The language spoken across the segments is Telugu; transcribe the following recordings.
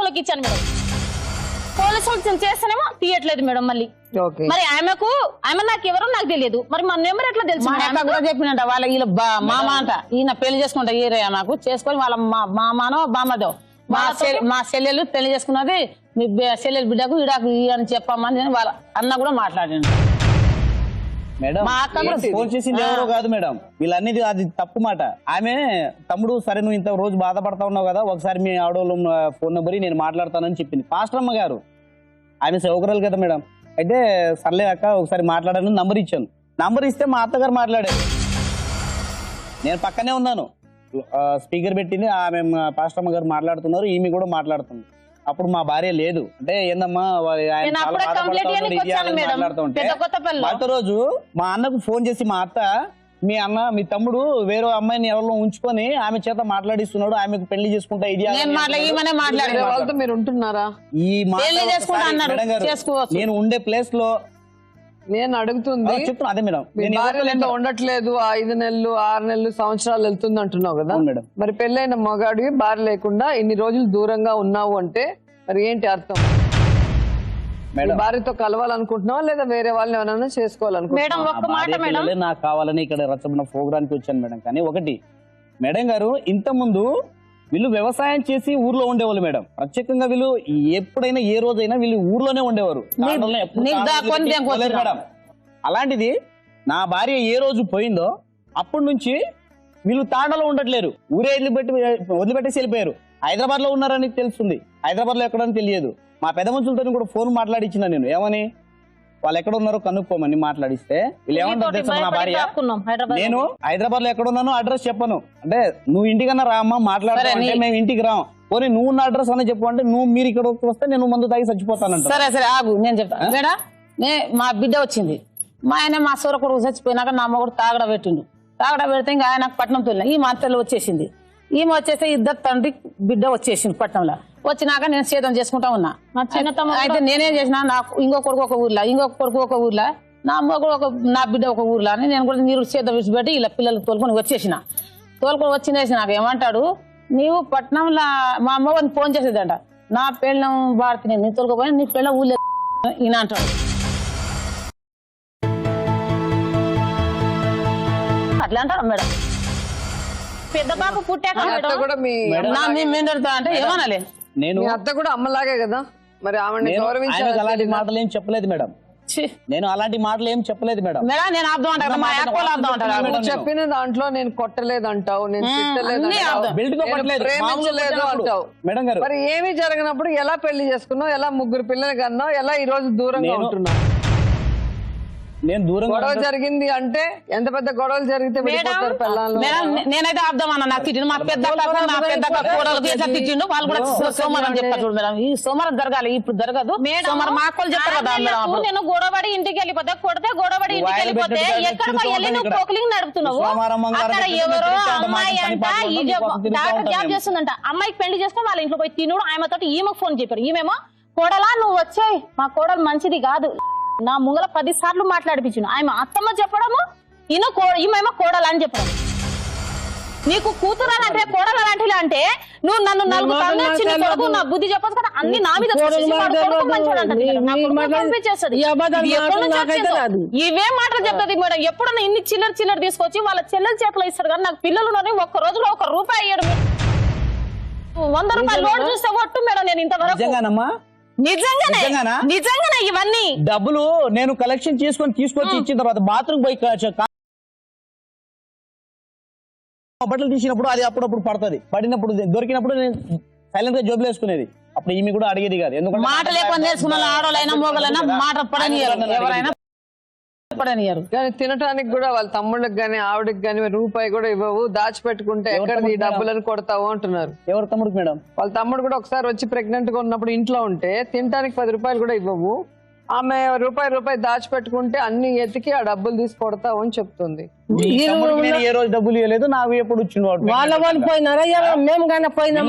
పోలీసులకు ఇచ్చాను మేడం. పోలీసులు చేస్తేనేమో తీయట్లేదు మేడం. మళ్ళీ మరి ఆమె నాకు ఎవరో నాకు తెలియదు. మరి మన నెంబర్ ఎట్లా తెలుసు? కూడా చెప్పినంట వాళ్ళ వీళ్ళ మామ అంట, ఈయన పెళ్లి చేసుకుంటా ఈరయ్య నాకు చేసుకొని వాళ్ళ మామానో బామ్మదో మా చెల్లెలు పెళ్లి చేసుకున్నది మీ చెల్లెలు బిడ్డకు ఇడాకు అని చెప్పమని వాళ్ళ అన్న కూడా మాట్లాడాను. మేడం ఫోన్ చేసింది ఎవరో కాదు మేడం, వీళ్ళన్నీ అది తప్పు మాట. ఆమె తమ్ముడు సరే నువ్వు ఇంత రోజు బాధపడతా ఉన్నావు కదా, ఒకసారి మీ ఆడోళ్ళు ఫోన్ నెంబర్ నేను మాట్లాడతానని చెప్పింది పాస్టర్ అమ్మ గారు. ఆమె సౌకర్యాలు కదా మేడం. అయితే సర్లే అక్క ఒకసారి మాట్లాడాలని నంబర్ ఇచ్చాను. నంబర్ ఇస్తే మా అత్తగారు మాట్లాడారు, నేను పక్కనే ఉన్నాను. స్పీకర్ పెట్టింది, ఆమె పాస్టర్ అమ్మ గారు మాట్లాడుతున్నారు, ఈమె కూడా మాట్లాడుతుంది. అప్పుడు మా భార్య లేదు. అంటే ఏందమ్మా మరొక రోజు మా అన్నకు ఫోన్ చేసి మా అత్త మీ తమ్ముడు వేరే అమ్మాయిని ఎవరిలో ఉంచుకొని ఆమె చేత మాట్లాడిస్తున్నాడు, ఆమెకు పెళ్లి చేసుకుంటా ఇది మీరు ఉంటున్నారా? ఈ నేను ఉండే ప్లేస్ లో నేను అడుగుతుంది చెప్తున్నా అదే మేడం. ఉండట్లేదు 5 నెలలు 6 నెలలు సంవత్సరాలు వెళ్తుంది అంటున్నావు కదా మేడం. మరి పెళ్ళైన మగాడివి భార్య లేకుండా ఇన్ని రోజులు దూరంగా ఉన్నావు అంటే మరి ఏంటి అర్థం? భార్యతో కలవాలనుకుంటున్నావా లేదా వేరే వాళ్ళని ఏమైనా చేసుకోవాలనుకుంటున్నావా? నాకు కావాలని ఇక్కడ రచన ప్రోగ్రామ్కి వచ్చాను మేడం. కానీ ఒకటి మేడం గారు, ఇంత ముందు వీళ్ళు వ్యవసాయం చేసి ఊర్లో ఉండేవాళ్ళు మేడం. ప్రత్యేకంగా వీళ్ళు ఎప్పుడైనా ఏ రోజైనా వీళ్ళు ఊర్లోనే ఉండేవారు మేడం. అలాంటిది నా భార్య ఏ రోజు పోయిందో అప్పటి నుంచి వీళ్ళు తాండలో ఉండట్లేరు, ఊరే వదిలిపెట్టేసి వెళ్ళిపోయారు. హైదరాబాద్ లో ఉన్నారని తెలుస్తుంది, హైదరాబాద్ లో ఎక్కడని తెలియదు. మా పెద్ద మనుషులతో కూడా ఫోన్ మాట్లాడించిన నేను, ఏమని వాళ్ళు ఎక్కడ ఉన్నారో కనుక్కోమని మాట్లాడిస్తే వీళ్ళు ఏమంటారు తెలుసా, నా భార్య నేను హైదరాబాద్ లో ఎక్కడ ఉన్నానో అడ్రస్ చెప్పను అంటే నువ్వు ఇంటికన్నా రామ్మా మాట్లాడాలంటే మేము ఇంటికి రాం, పోనీ నువ్వు ఉన్న అడ్రస్ అనే చెప్పు అంటే మీరు ఇక్కడ వస్తే నేను మందు తాగి చచ్చిపోతానంట. సరే సరే ఆగు నేను చెప్తాను మేడం. మా బిడ్డ వచ్చింది, మా ఆయన మా సూర కొడుకు చచ్చిపోయినాక నా మొగుడు తాగడ పెట్టిండు. తాగడ పెడితే ఇంకా ఆయన పట్నం తోలిన ఈ మంతలు వచ్చేసింది. ఈమె వచ్చేస్తే ఇద్దరు తండ్రి బిడ్డ వచ్చేసింది పట్నంలో. వచ్చినాక నేను సేదం చేసుకుంటా ఉన్నా. అయితే నేనేం చేసినా, నాకు ఇంకో కొడుకు ఒక ఊర్లో, ఇంకొక కొడుకు ఒక ఊర్లో, నా మొగుడు నా బిడ్డ ఒక ఊర్లో అని నేను కూడా నీరు సేదం విడిచిపెట్టి ఇలా పిల్లలు తోలుకొని వచ్చేసిన. తోలుకొని వచ్చినేసి నాకు ఏమంటాడు, నీవు పట్నంలో మా అమ్మని ఫోన్ చేసేదంట, నా పెళ్ళం భారతి నేను తోలుకోపోయినా నీ పెళ్ళం ఊళ్ళో ఈయన అంటాడు. అట్లా అంటారు మేడం. పెద్ద బాబు పుట్టాక అంటే ఏమనాలి, నేను అత్త కూడా అమ్మలాగే కదా, మరి ఆమె అలాంటి మాటలు ఏం చెప్పలేదు మేడం. నేను అలాంటి మాటలు ఏం చెప్పలేదు మేడం. నేను అర్థం అంటాను చెప్పిన దాంట్లో నేను కొట్టలేదంటావు, నేను ప్రేమించలేదు అంటావు మరి ఏమీ జరగనప్పుడు ఎలా పెళ్లి చేసుకున్నావు, ఎలా 3 పిల్లలు కన్నావు, ఎలా ఈ రోజు దూరంగా ఉంటున్నావు? నేను దూరం గొడవ జరిగింది అంటే ఎంత పెద్ద గొడవలు జరిగితే విడిపోతారు పిల్లలు. నేనైతే అర్థం అన్న నాకు తిట్టిండు, మా పెద్ద కోడలకి ఎట్లా తిట్టిండు వాళ్ళు కూడా సోమవారం చెప్తారు చూడు మేడం. ఈ సోమవారం జరగాలి, ఇప్పుడు జరగదు. సోమవారం మా అక్కలు చెప్తారు కదా, నేను గొడవడి ఇంటికి వెళ్ళిపోతే కొడితే గొడవడి ఇంటికి వెళ్ళిపోతే ఎక్కడికో వెళ్ళి నువ్వు పోకలింగ్ నడుపుతున్నావు. అక్కడ ఎవరో అమ్మాయి అంట డాక్టర్ జాబ్ చేస్తుందంట, అమ్మాయికి పెళ్లి చేసుకుని వాళ్ళ ఇంట్లో పోయి తినుడు. ఆమెతో ఈమెకు ఫోన్ చెప్పారు, ఈమెమో కోడలా నువ్వు వచ్చాయి మా కోడలు మంచిది కాదు, నా ముంగల 10 సార్లు మాట్లాడిపించాను. ఆమె అత్తమ్మ చెప్పడము ఈమెమో కోడలు అని చెప్పడం. నీకు కూతురు అంటే కోడలు అలాంటి అంటే నువ్వు నన్ను 4 తల్లి చిన్న కొడుకు నా బుద్ధి చెప్పదు కదా, అన్ని నా మీద ఇవే మాటలు చెప్తుంది మేడం. ఎప్పుడన్నా ఇన్ని చిల్లర తీసుకొచ్చి వాళ్ళ చెల్లెల చేతిలో ఇస్తారు కానీ నాకు పిల్లలు ఒక్క రోజులో 1 రూపాయి అయ్యాడు. 100 రూపాయలు లోడ్ చూస్తే ఒట్టు మేడం. నేను ఇంతవరకు నిజంగానే ఇవన్నీ డబ్బులు నేను కలెక్షన్ తీసుకొచ్చి ఇచ్చిన తర్వాత బాత్రూమ్ పోయి బట్టలు తీసినప్పుడు అది అప్పుడప్పుడు పడుతుంది, పడినప్పుడు దొరికినప్పుడు నేను సైలెంట్ గా జోబులు వేసుకునేది. అప్పుడు ఈమె కూడా అడిగేది కాదు, ఎందుకంటే మాట లేకుండా ఆడోళ్ళైనా మోగలైనా మాట పడనియరు, ఎవరైనా పడనియరు. కానీ తినటానికి కూడా వాళ్ళ తమ్ముళ్ళకి గానీ ఆవిడకి గానీ రూపాయి కూడా ఇవ్వవు, దాచిపెట్టుకుంటే ఎక్కడ ఈ డబ్బులను కొడతావు అంటున్నారు. ఎవరు తమ్ముడికి మేడం? వాళ్ళ తమ్ముడు కూడా ఒకసారి వచ్చి ప్రెగ్నెంట్ గా ఉన్నప్పుడు ఇంట్లో ఉంటే తినటానికి 10 రూపాయలు కూడా ఇవ్వవు, ఆమె రూపాయి దాచిపెట్టుకుంటే అన్ని ఎతికి ఆ డబ్బులు తీసి కొడతావు అని చెప్తుంది. ఏ రోజు డబ్బులు ఇవ్వలేదు, నాకు ఎప్పుడు వచ్చిండు వాళ్ళ వాళ్ళు పోయినారా మేము కానీ పోయినా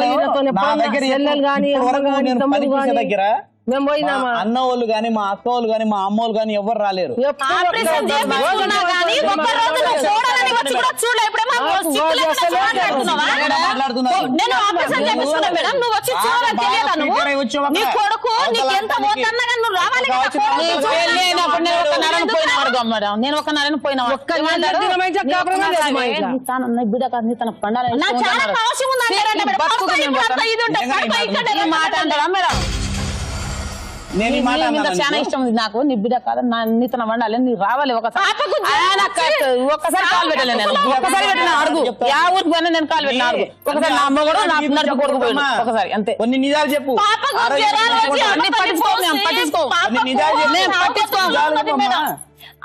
దగ్గర మేము పోయినామా అన్న వాళ్ళు గాని మా అక్క వాళ్ళు గాని మా అమ్మ వాళ్ళు గాని ఎవరు రాలేరు. ఆపరేషన్ చేయించుకున్నా గానీ ఒక్క రోజు నువ్వు చూడాలని వచ్చి కూడా చూడలే. ఇప్పుడేమో సిగ్గు లేకుండా మాట్లాడుతున్నావా? నేను ఆపరేషన్ చేయించుకున్నా మేడం, నువ్వు వచ్చి చూడాలని తెలియదా? నువ్వు నీ కొడుకు నీకు ఎంత పోతున్నా కానీ నువ్వు రావాలి కదా. పెళ్లి అయినప్పుడు నేను ఒక నెలను పోయినా మేడం, నేను ఒక నెలను పోయినా బిడ్డ కాదు తన పండాలి నాకు చాలా అవసరం ఉంది అంటారంటే మేడం. పక్క ఇక్కడ ఇది ఉంటే పక్క ఇక్కడ ఈ మాట అంటారా మేడం? నేను ఈ మాట అన్నాను చాలా ఇష్టం ఉంది నాకు, నీ బిడ్డ కాదు నీతన వండాలి, నీ రావాలి ఒకసారి. ఒక్కసారి కాలు పెట్టలే నేను, ఒక్కసారి పెట్టిన అడుగు యా ఊరికి పోయినా నేను కాలు పెట్టిన అడుగు. ఒకసారి నా అమ్మ కూడా నా నడుపు కొడుకు పోయినా ఒకసారి అంతే. కొన్ని నిజాలు చెప్పు.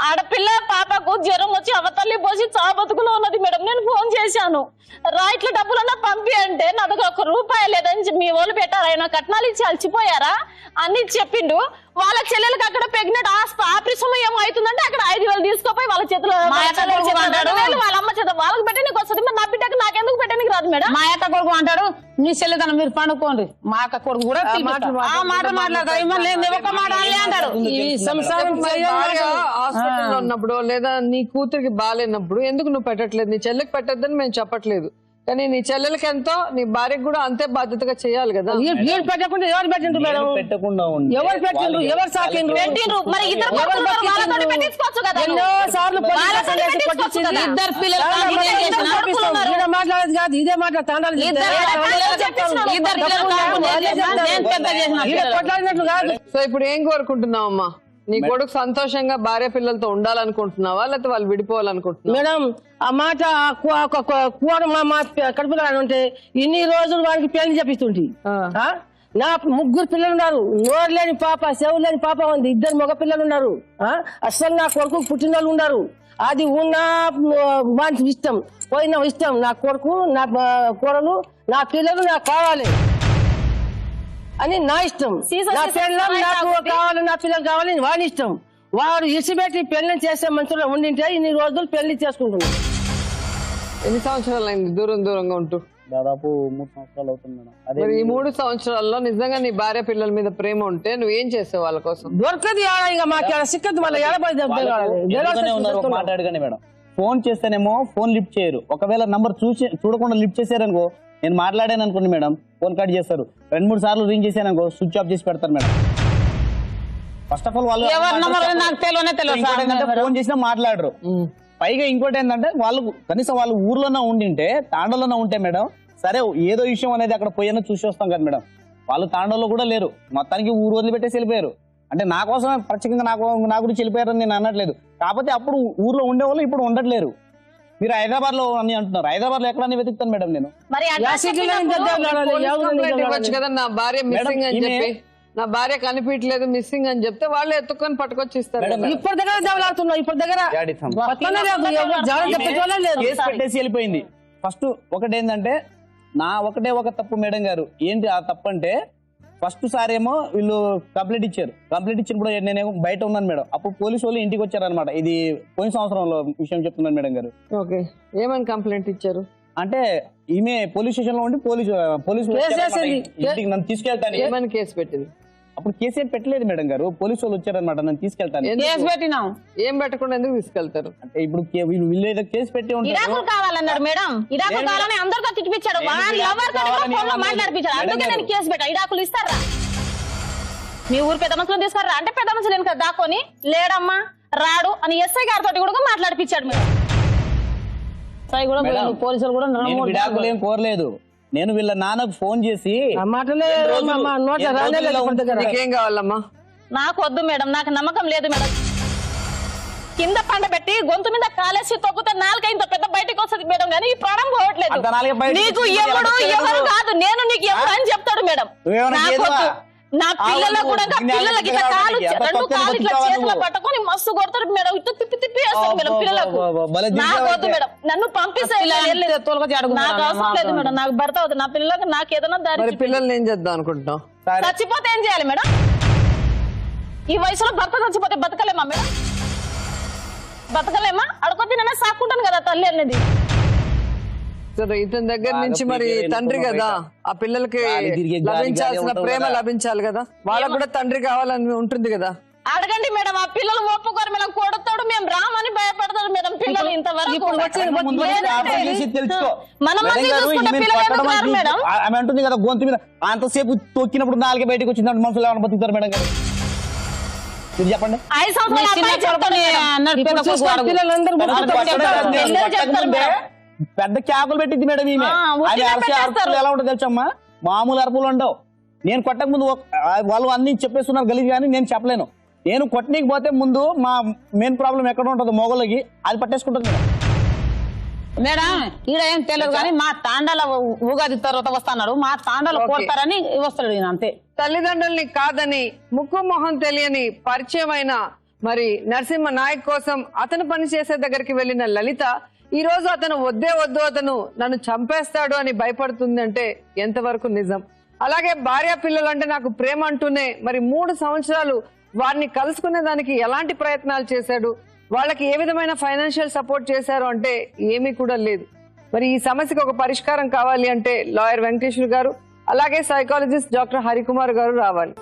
ఆడపిల్ల పాపకు జ్వరం వచ్చి అవతల్లి పోసి చాబతుకులో ఉన్నది మేడం. నేను ఫోన్ చేశాను, రా ఇట్లా డబ్బులన్నా పంపి అంటే నా దగ్గర ₹1 లేదని మీ వాళ్ళు పెట్టారు. ఆయన కట్నాలు ఇచ్చి అలసిపోయారా అని చెప్పిండు. వాళ్ళ చెల్లెలకి అక్కడ ప్రెగ్నెంట్ ఆపరేషన్ ఏమో అవుతుందంటే అక్కడ 5,000 తీసుకోపోయి వాళ్ళ చేతిలో వాళ్ళ అమ్మ చేత వాళ్ళకి పెట్టే నీకు వస్తుంది. మరి నా బిడ్డకి నాకెందుకు పెట్టడానికి రాదు మేడం? మా అక్క కొడుకు అంటాడు మీ చెల్లెదనం మీరు పండుకోండి, మా అక్క కొడుకు కూడా ఆ మాట మాట్లాడతాడు, ఒక మాట అంటాడు. హాస్పిటల్లో ఉన్నప్పుడు లేదా నీ కూతురికి బాగాలేనప్పుడు ఎందుకు నువ్వు పెట్టట్లేదు? నీ చెల్లెకి పెట్టద్దని మేము చెప్పట్లేదు, కానీ నీ చెల్లెలకి ఎంతో నీ భార్యకు కూడా అంతే బాధ్యతగా చేయాలి కదా. పెట్టకుండా ఎవరు పెట్టిండ్రు మేడం? పెట్టకుండా ఎవరు పెట్టిండ్రు? ఎవరు సాకిండ్రు? మరి ఎన్నో సార్లు ఇద్దరు పిల్లలు మాట్లాడేది కాదు, ఇదే మాట్లాడుతాండాలి. కొట్లాడినట్లు కాదు. సో ఇప్పుడు ఏం కోరుకుంటున్నావు అమ్మా? నీ కొడుకు సంతోషంగా భార్య పిల్లలతో ఉండాలనుకుంటున్నావా లేకపోతే వాళ్ళు విడిపోవాలనుకుంటున్నావా? మేడం ఆ మాట కూడ మా కడుపులో ఉంటే ఇన్ని రోజులు వాడికి పెళ్లి చెప్పిస్తుంటే నా 3 పిల్లలు ఉన్నారు. నోరు లేని పాప, చెవు లేని పాప ఉంది. 2 మగ పిల్లలు ఉన్నారు. అసలు నా కొడుకు పుట్టిన వాళ్ళు ఉన్నారు. అది ఉన్న వానికి ఇష్టం, పోయిన ఇష్టం. నా కొడుకు, నా కోడలు, నా పిల్లలు నాకు కావాలి అని నా ఇష్టం. నా పిల్లలు నాకు కావాలి, నా పిల్లలు కావాలని వాడి ఇష్టం. వాడు ఇసిపెట్టి పెళ్లి చేసే మనుషులు ఉండింటే ఇన్ని రోజులు పెళ్లి చేసుకుంటున్నాడు. ఎన్ని సంవత్సరాలు అయింది దూరంగా ఉంటూ? దాదాపు 3 సంవత్సరాలు అవుతుంది మేడం. అదే మరి ఈ 3 సంవత్సరాల్లో నిజంగా నీ భార్య పిల్లల మీద ప్రేమ ఉంటే నువ్వు ఏం చేసావు వాళ్ళ కోసం? దొరకదు ఇక మాకు సిక్కదు. మళ్ళీ మాట్లాడగానే మేడం ఫోన్ చేస్తేనేమో ఫోన్ లిఫ్ట్ చేయరు. ఒకవేళ నంబర్ చూడకుండా లిఫ్ట్ చేశారనుకో, నేను మాట్లాడాను అనుకోండి మేడం, ఫోన్ కట్ చేస్తారు. 2-3 సార్లు రింగ్ చేశాను అనుకో, స్విచ్ ఆఫ్ చేసి పెడతారు మేడం. ఫస్ట్ ఆఫ్ ఆల్ వాళ్ళు ఫోన్ చేసినా మాట్లాడరు. పైగా ఇంకోటి ఏంటంటే వాళ్ళు కనీసం వాళ్ళు ఊర్లోనే ఉండింటే, తాండలోనే ఉంటే మేడం సరే ఏదో విషయం అనేది అక్కడ పోయినా చూసి వస్తాం కదా మేడం. వాళ్ళు తాండలో కూడా లేరు, మొత్తానికి ఊరు వదిలిపెట్టేసి వెళ్ళిపోయారు. అంటే నా కోసమే ప్రత్యేకంగా నా గురించి వెళ్ళిపోయారని నేను అనట్లేదు. కాకపోతే అప్పుడు ఊర్లో ఉండేవాళ్ళు ఇప్పుడు ఉండట్లేరు. మీరు హైదరాబాద్ లో అని అంటున్నారు. హైదరాబాద్ లో ఎక్కడన్నా వెతుకుతాను మేడం నేను. మరి ఇవ్వచ్చు కదా, నా భార్య మిస్సింగ్ అని చెప్పి, నా భార్య కనిపించలేదు మిస్సింగ్ అని చెప్తే వాళ్ళు ఎత్తుకొని పట్టుకొచ్చి ఇస్తారు. ఇప్పుడు దగ్గర దెబ్బలాడుతున్నావు, ఇప్పుడు దగ్గర కేసు పెట్టేసి వెళ్ళిపోయింది. ఫస్ట్ ఒకటి ఏంటంటే నా ఒక తప్పు మేడం గారు. ఏంటి ఆ తప్పు అంటే, ఫస్ట్ సారేమో వీళ్ళు కంప్లైంట్ ఇచ్చినప్పుడు నేనేమో బయట ఉన్నాను మేడం. అప్పుడు పోలీసు వాళ్ళు ఇంటికి వచ్చారనమాట. ఇది పోయిన సంవత్సరంలో విషయం చెప్తున్నాను మేడం గారు. ఓకే, ఏమని కంప్లైంట్ ఇచ్చారు అంటే ఈమె పోలీస్ స్టేషన్ లో ఉండి పోలీసు ఇంటికి నన్ను తీసుకెళ్తాను. ఏమని కేసు పెట్టింది? అప్పుడు కేసు ఏం పెట్టలేదు మేడం గారు, పోలీసు వాళ్ళు వచ్చారనమాట, నన్ను తీసుకెళ్తాను. ఏం పెట్టకుండా ఎందుకు తీసుకెళ్తారు? అంటే ఇప్పుడు వీళ్ళు ఏదో కేసు పెట్టి ఇరాకులు కావాలన్నాడు మేడం. ఇరాకులు కావాలని అందరితో తిట్టిపించాడు, మాట్లాడిపించాడు. అందుకే నేను కేసు పెట్టా. ఇరాకులు ఇస్తారా? మీ ఊరు పెద్ద మనుషులు తీసుకురా అంటే పెద్ద మనుషులు వెనక దాక్కొని లేడమ్మా రాడు అని ఎస్ఐ గారితో కూడా మాట్లాడిపించాడు మేడం. పోలీసులు కూడా విడాకులు ఏం కోరలేదు. నేను వీళ్ళ నాన్నకు ఫోన్ చేసి ఏం కావాలమ్మా? నాకు వద్దు మేడం, నాకు నమ్మకం లేదు మేడం. కింద పండ పెట్టి గొంతు మీద కాలేసి తొక్కుతే నాలుక ఇంత పెద్ద బయటకు వస్తుంది మేడం, కానీ ఈ ప్రాణం పోవట్లేదు. నీకు ఎవరు కాదు, నేను నీకు ఎవరు అని చెప్తాడు మేడం. నా పిల్లల కూడా పిల్లలకి ఇట్లా కాలు 2 కాలు ఇట్లా చేతిలో పట్టుకొని మస్తు కొడతారు మేడం. ఇట్లా తిప్పి వేస్తారు మేడం పిల్లలకు. నాకు వద్దు మేడం, నన్ను పంపిస్తారు. నాకు అవసరం లేదు మేడం, నాకు భర్త అవుతుంది. నా పిల్లలకు నాకు ఏదైనా దారి. పిల్లల్ని ఏం చేద్దాం అనుకుంటున్నాం? చచ్చిపోతే ఏం చేయాలి మేడం? ఈ వయసులో భర్త చచ్చిపోతే బతకలేమా మేడం? బతకలేమా? అడుకొ తిననే సాక్కుంటాను కదా తల్లి అనేది. సరే ఇతని దగ్గర నుంచి మరి తండ్రి కదా, ఆ పిల్లలకి లభించాల్సిన ప్రేమ లభించాలి కదా, వాళ్ళకు కూడా తండ్రి కావాలని ఉంటుంది కదా. అడగండి మేడం, ఆ పిల్లలు ఒప్పుకోరు మేడం, కొడతాడు, మేము రామని భయపడతాడు మేడం పిల్లలు. ఇంతవరకు ఆమె అంటుంది కదా గొంతు మీద అంతసేపు తొక్కినప్పుడు నాలుగే బయటకు వచ్చిందంటే మనుషులు ఏమైనా బతుకుతారు మేడం గారు? మీరు చెప్పండి. 5 సంవత్సరాలు పెద్ద క్యాపులు పెట్టింది మేడం ఈమె. అరుపులు ఎలా ఉంటుంది తెలుసమ్మా, మామూలు అరుపులు ఉండవు. నేను కొట్టక ముందు వాళ్ళు అన్ని చెప్పేస్తున్నారు గలీజ్, కానీ నేను చెప్పలేను. నేను కొట్టనీకి పోతే ముందు మా మెయిన్ ప్రాబ్లం ఎక్కడ ఉంటుంది మొగలకి, అది పట్టేసుకుంటుంది మేడం. ఈడ ఏం తెలియదు కానీ మా తాండాల ఉగాది తర్వాత వస్తున్నాడు, మా తాండాలు కోరుతారని వస్తాడు ఈయన అంతే. తల్లిదండ్రుల్ని కాదని ముక్కు మొహం తెలియని పరిచయమైన మరి నరసింహ నాయక్ కోసం అతను పని చేసే దగ్గరికి వెళ్లిన లలిత ఈ రోజు అతను వద్దే వద్దు, అతను నన్ను చంపేస్తాడు అని భయపడుతుంది అంటే ఎంతవరకు నిజం? అలాగే భార్య పిల్లలు అంటే నాకు ప్రేమ అంటూనే మరి 3 సంవత్సరాలు వారిని కలుసుకునే దానికి ఎలాంటి ప్రయత్నాలు చేశాడు, వాళ్ళకి ఏ విధమైన ఫైనాన్షియల్ సపోర్ట్ చేశారు అంటే ఏమీ కూడా లేదు. మరి ఈ సమస్యకు ఒక పరిష్కారం కావాలి అంటే లాయర్ వెంకటేశ్వర్ గారు, అలాగే సైకాలజిస్ట్ డాక్టర్ హరికుమార్ గారు రావాలి.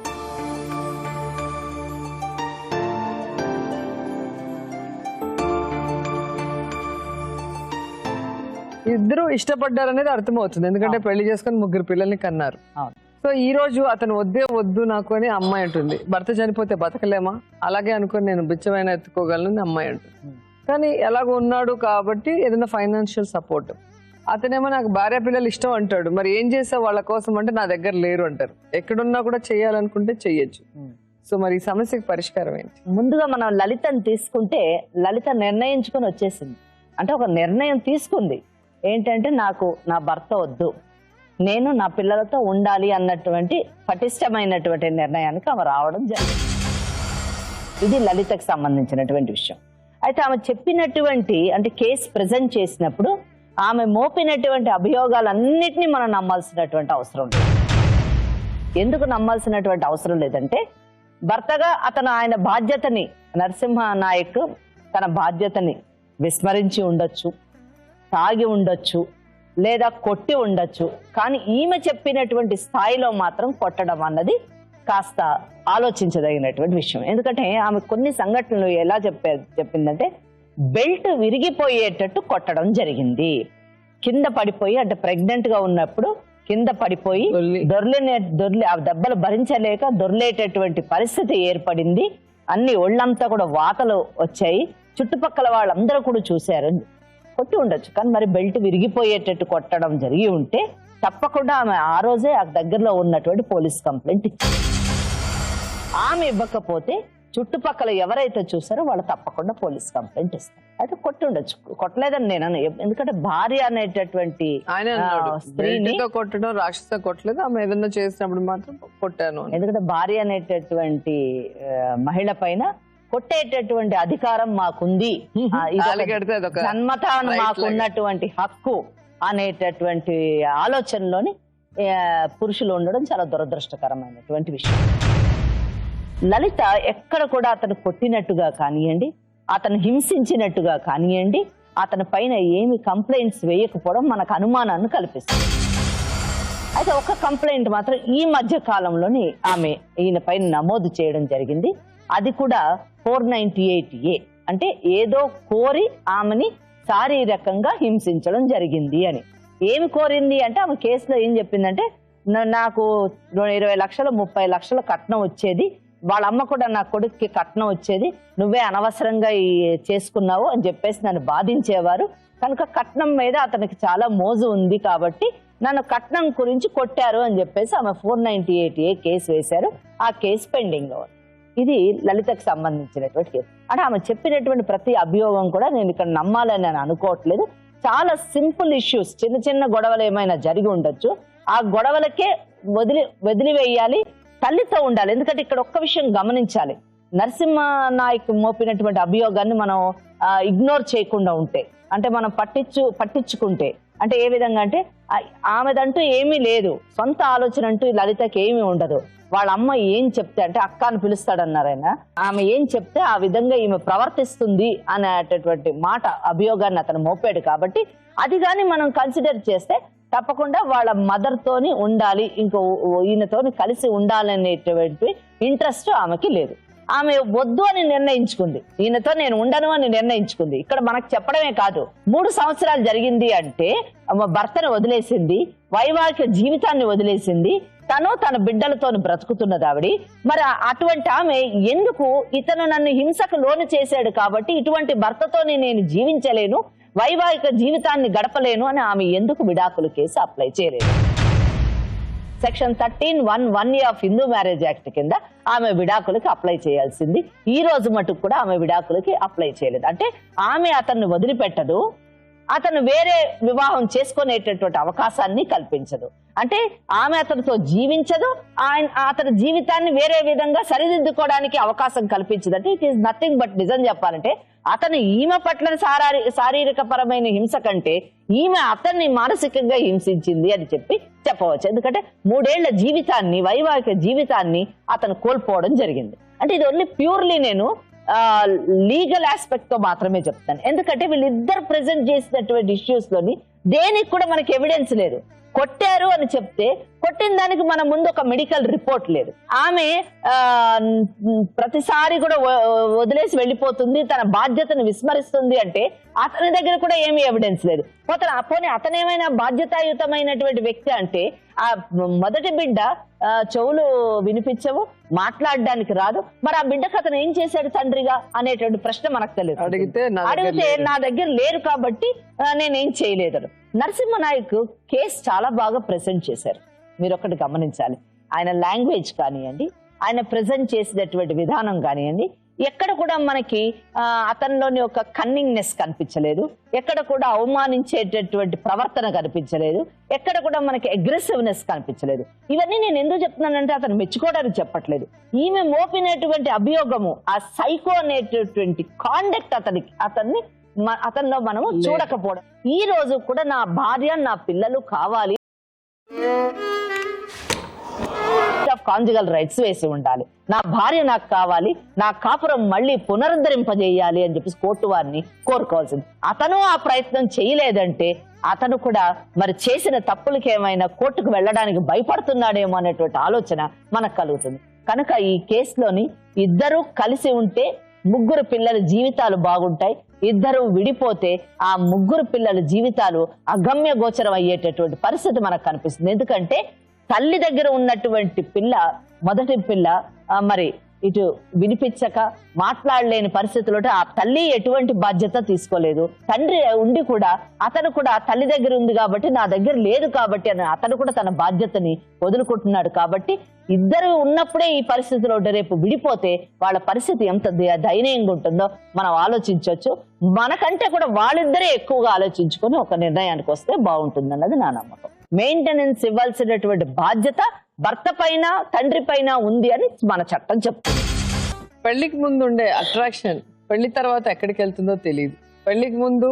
ఇద్దరు ఇష్టపడ్డారనేది అర్థమవుతుంది, ఎందుకంటే పెళ్లి చేసుకుని 3 పిల్లల్ని కన్నారు. సో ఈ రోజు అతను వద్దే వద్దు నాకు అని అమ్మాయి అంటుంది. భర్త చనిపోతే బతకలేమా, అలాగే అనుకుని నేను బిచ్చమైన ఎత్తుకోగలను అమ్మాయి అంటుంది. కానీ ఎలాగో ఉన్నాడు కాబట్టి ఏదైనా ఫైనాన్షియల్ సపోర్ట్. అతనేమో నాకు భార్య పిల్లలు ఇష్టం అంటాడు, మరి ఏం చేసావు వాళ్ళ కోసం అంటే నా దగ్గర లేరు అంటారు. ఎక్కడున్నా కూడా చెయ్యాలనుకుంటే చెయ్యొచ్చు. సో మరి ఈ సమస్యకి పరిష్కారం ఏంటి? ముందుగా మనం లలితను తీసుకుంటే లలిత నిర్ణయించుకొని వచ్చేసింది. అంటే ఒక నిర్ణయం తీసుకుంది ఏంటంటే నాకు నా భర్త వద్దు, నేను నా పిల్లలతో ఉండాలి అన్నటువంటి పటిష్టమైనటువంటి నిర్ణయానికి ఆమె రావడం జరిగింది. ఇది లలితకు సంబంధించినటువంటి విషయం. అయితే ఆమె చెప్పినటువంటి అంటే కేసు ప్రజెంట్ చేసినప్పుడు ఆమె మోపినటువంటి అభియోగాలన్నిటినీ మనం నమ్మాల్సినటువంటి అవసరం లేదు. ఎందుకు నమ్మాల్సినటువంటి అవసరం లేదంటే భర్తగా అతను ఆయన బాధ్యతని, నరసింహ నాయక్ తన బాధ్యతని విస్మరించి ఉండొచ్చు, తాగి ఉండొచ్చు, లేదా కొట్టి ఉండొచ్చు. కానీ ఈమె చెప్పినటువంటి స్థాయిలో మాత్రం కొట్టడం అన్నది కాస్త ఆలోచించదగినటువంటి విషయం. ఎందుకంటే ఆమె కొన్ని సంఘటనలు ఎలా చెప్పిందంటే బెల్ట్ విరిగిపోయేటట్టు కొట్టడం జరిగింది. కింద పడిపోయి అంటే ప్రెగ్నెంట్ గా ఉన్నప్పుడు కింద పడిపోయి దొర్లి ఆ దెబ్బలు భరించలేక దొర్లేటటువంటి పరిస్థితి ఏర్పడింది. అన్ని ఒళ్ళంతా కూడా వాతలు వచ్చాయి. చుట్టుపక్కల వాళ్ళందరూ కూడా చూశారు. కొట్టి ఉండొచ్చు, కానీ మరి బెల్ట్ విరిగిపోయేటట్టు కొట్టడం జరిగి ఉంటే తప్పకుండా ఆమె ఆ రోజే ఆ దగ్గరలో ఉన్నటువంటి పోలీస్ కంప్లైంట్ ఇచ్చింది. ఆమె ఇవ్వకపోతే చుట్టుపక్కల ఎవరైతే చూసారో వాళ్ళు తప్పకుండా పోలీస్ కంప్లైంట్ ఇస్తారు. అయితే కొట్టి ఉండొచ్చు, కొట్టలేదని నేను అన్న. ఎందుకంటే భార్య అనేటటువంటి స్త్రీని కొట్టడం రాక్షస కొట్టలేదు, ఆమె ఏదన్నా చేసినప్పుడు మాత్రం కొట్టాను. ఎందుకంటే భార్య అనేటటువంటి మహిళ పైన కొట్టేటటువంటి అధికారం మాకుంది, జన్మత మాకున్నటువంటి హక్కు అనేటటువంటి ఆలోచనలోని పురుషులు ఉండడం చాలా దురదృష్టకరమైనటువంటి విషయం. లలిత ఎక్కడ కూడా అతను కొట్టినట్టుగా కానివ్వండి, అతను హింసించినట్టుగా కానివ్వండి, అతని పైన ఏమి కంప్లైంట్స్ వేయకపోవడం మనకు అనుమానాన్ని కల్పిస్తుంది. అయితే ఒక కంప్లైంట్ మాత్రం ఈ మధ్య కాలంలోని ఆమె ఈయన పైన నమోదు చేయడం జరిగింది. అది కూడా 498A, అంటే ఏదో కోరి ఆమెని శారీరకంగా హింసించడం జరిగింది అని. ఏమి కోరింది అంటే ఆమె కేసులో ఏం చెప్పిందంటే నాకు 20 లక్షలు 30 లక్షల కట్నం వచ్చేది, వాళ్ళ అమ్మ కూడా నా కొడుక్కి కట్నం వచ్చేది, నువ్వే అనవసరంగా చేసుకున్నావు అని చెప్పేసి నన్ను బాధించేవారు కనుక కట్నం మీద అతనికి చాలా మోజు ఉంది కాబట్టి నన్ను కట్నం గురించి కొట్టారు అని చెప్పేసి ఆమె 498A కేసు వేశారు. ఆ కేసు పెండింగ్ లో. ఇది లలితకు సంబంధించినటువంటి కేసు. అంటే ఆమె చెప్పినటువంటి ప్రతి అభియోగం కూడా నేను ఇక్కడ నమ్మాలని నేను అనుకోవట్లేదు. చాలా సింపుల్ ఇష్యూస్, చిన్న చిన్న గొడవలు ఏమైనా జరిగి ఉండొచ్చు, ఆ గొడవలకే వదిలివేయాలి, తల్లితో ఉండాలి. ఎందుకంటే ఇక్కడ ఒక్క విషయం గమనించాలి, నరసింహ నాయక్ మోపినటువంటి అభియోగాన్ని మనం ఇగ్నోర్ చేయకుండా ఉంటే, అంటే మనం పట్టించుకుంటే అంటే ఏ విధంగా అంటే ఆమెదంటూ ఏమీ లేదు, సొంత ఆలోచన అంటూ ఈ లలితకి ఏమీ ఉండదు. వాళ్ళ అమ్మ ఏం చెప్తే, అంటే అక్క అని పిలుస్తాడన్నారు ఆయన, ఆమె ఏం చెప్తే ఆ విధంగా ఈమె ప్రవర్తిస్తుంది అనేటటువంటి మాట అభియోగాన్ని అతను మోపాడు. కాబట్టి అది కానీ మనం కన్సిడర్ చేస్తే తప్పకుండా వాళ్ళ మదర్ తోని ఉండాలి, ఇంకో ఈయనతోని కలిసి ఉండాలనేటువంటి ఇంట్రెస్ట్ ఆమెకి లేదు. ఆమె వద్దు అని నిర్ణయించుకుంది, ఈయనతో నేను ఉండను అని నిర్ణయించుకుంది. ఇక్కడ మనకు చెప్పడమే కాదు, 3 సంవత్సరాలు జరిగింది అంటే భర్తను వదిలేసింది, వైవాహిక జీవితాన్ని వదిలేసింది, తన బిడ్డలతో బ్రతుకుతున్నది ఆవిడ. మరి అటువంటి ఆమె ఎందుకు ఇతను నన్ను హింసకు లోను చేశాడు కాబట్టి ఇటువంటి భర్తతోని నేను జీవించలేను, వైవాహిక జీవితాన్ని గడపలేను అని ఆమె ఎందుకు విడాకుల కేసు అప్లై చేయలేదు? Section 13(1)(1) of Hindu marriage act కింద ఆమె విడాకులకి అప్లై చేయాల్సింది. ఈ రోజు మటుకు కూడా ఆమె విడాకులకి అప్లై చేయలేదు. అంటే ఆమె అతన్ని వదిలిపెట్టదు, అతను వేరే వివాహం చేసుకునేటటువంటి అవకాశాన్ని కల్పించదు. అంటే ఆమె అతనితో జీవించదు, అతని జీవితాన్ని వేరే విధంగా సరిదిద్దుకోవడానికి అవకాశం కల్పించదు. అంటే ఇట్ ఈస్ నథింగ్ బట్, నిజం చెప్పాలంటే అతను ఈమె పట్ల శారీరక పరమైన హింస కంటే ఈమె అతన్ని మానసికంగా హింసించింది అని చెప్పవచ్చు. ఎందుకంటే 3 ఏళ్ల జీవితాన్ని, వైవాహిక జీవితాన్ని అతను కోల్పోవడం జరిగింది. అంటే ఇది ఓన్లీ ప్యూర్లీ నేను లీగల్ ఆస్పెక్ట్ తో మాత్రమే చెప్తాను. ఎందుకంటే వీళ్ళిద్దరు ప్రెజెంట్ చేసినటువంటి ఇష్యూస్ లోని దేనికి కూడా మనకి ఎవిడెన్స్ లేదు. కొట్టారు అని చెప్తే కొట్టిన దానికి మన ముందు ఒక మెడికల్ రిపోర్ట్ లేదు. ఆమె ప్రతిసారి కూడా వదిలేసి వెళ్ళిపోతుంది, తన బాధ్యతను విస్మరిస్తుంది అంటే అతని దగ్గర కూడా ఏమీ ఎవిడెన్స్ లేదు. పోనీ అతనేమైనా బాధ్యతాయుతమైనటువంటి వ్యక్తి అంటే ఆ మొదటి బిడ్డ చెవులు వినిపించవు, మాట్లాడడానికి రాదు, మరి ఆ బిడ్డకు అతను ఏం చేశాడు తండ్రిగా అనేటువంటి ప్రశ్న మనకు తెలియదు. అడిగితే నా దగ్గర లేరు కాబట్టి నేనేం చేయలేదు. నరసింహనాయక్ కేసు చాలా బాగా ప్రెజెంట్ చేశారు. మీరు ఒకటి గమనించాలి, ఆయన లాంగ్వేజ్ కానివ్వండి, ఆయన ప్రెజెంట్ చేసేటటువంటి విధానం కానివ్వండి, ఎక్కడ కూడా మనకి అతనిలోని ఒక కన్నింగ్నెస్ కనిపించలేదు, ఎక్కడ కూడా అవమానించేటటువంటి ప్రవర్తన కనిపించలేదు, ఎక్కడ కూడా మనకి అగ్రెసివ్నెస్ కనిపించలేదు. ఇవన్నీ నేను ఎందుకు చెప్తున్నానంటే అతను మెచ్చుకోవడానికి చెప్పట్లేదు. ఈమె మోపినటువంటి అభియోగము, ఆ సైకో అనేటటువంటి కాండక్ట్ అతనిలో మనము చూడకపోవడం. ఈ రోజు కూడా నా భార్య, నా పిల్లలు కావాలి, కాంజుగల్ రైట్స్ వేసి ఉండాలి, నా భార్య నాకు కావాలి, నా కాపురం మళ్ళీ పునరుద్ధరింపజేయాలి అని చెప్పేసి కోర్టు వారిని కోరుకోవాల్సింది. అతను ఆ ప్రయత్నం చేయలేదంటే అతను కూడా మరి చేసిన తప్పులకి ఏమైనా కోర్టుకు వెళ్ళడానికి భయపడుతున్నాడేమో అనేటువంటి ఆలోచన మనకు కలుగుతుంది. కనుక ఈ కేసులోని ఇద్దరు కలిసి ఉంటే 3 పిల్లల జీవితాలు బాగుంటాయి, ఇద్దరు విడిపోతే ఆ 3 పిల్లల జీవితాలు అగమ్య గోచరం అయ్యేటటువంటి పరిస్థితి మనకు కనిపిస్తుంది. ఎందుకంటే తల్లి దగ్గర ఉన్నటువంటి పిల్ల, మొదటి పిల్ల మరి ఇటు వినిపించక మాట్లాడలేని పరిస్థితుల్లో ఆ తల్లి ఎటువంటి బాధ్యత తీసుకోలేదు. తండ్రి ఉండి కూడా అతను కూడా తల్లి దగ్గర ఉంది కాబట్టి నా దగ్గర లేదు కాబట్టి అని అతను కూడా తన బాధ్యతని వదులుకుంటున్నాడు. కాబట్టి ఇద్దరు ఉన్నప్పుడే ఈ పరిస్థితిలో రేపు విడిపోతే వాళ్ళ పరిస్థితి ఎంత దయనీయంగా ఉంటుందో మనం ఆలోచించవచ్చు. మనకంటే కూడా వాళ్ళిద్దరే ఎక్కువగా ఆలోచించుకొని ఒక నిర్ణయానికి వస్తే బాగుంటుంది అన్నది నా నమ్మకం. మెయింటెనెన్స్ ఇవ్వాల్సినటువంటి బాధ్యత భర్త పైన, తండ్రి పైన ఉంది అని మన చట్టం చెప్తుంది. పెళ్లికి ముందు ఉండే అట్రాక్షన్ పెళ్లి తర్వాత ఎక్కడికి వెళ్తుందో తెలియదు. పెళ్లికి ముందు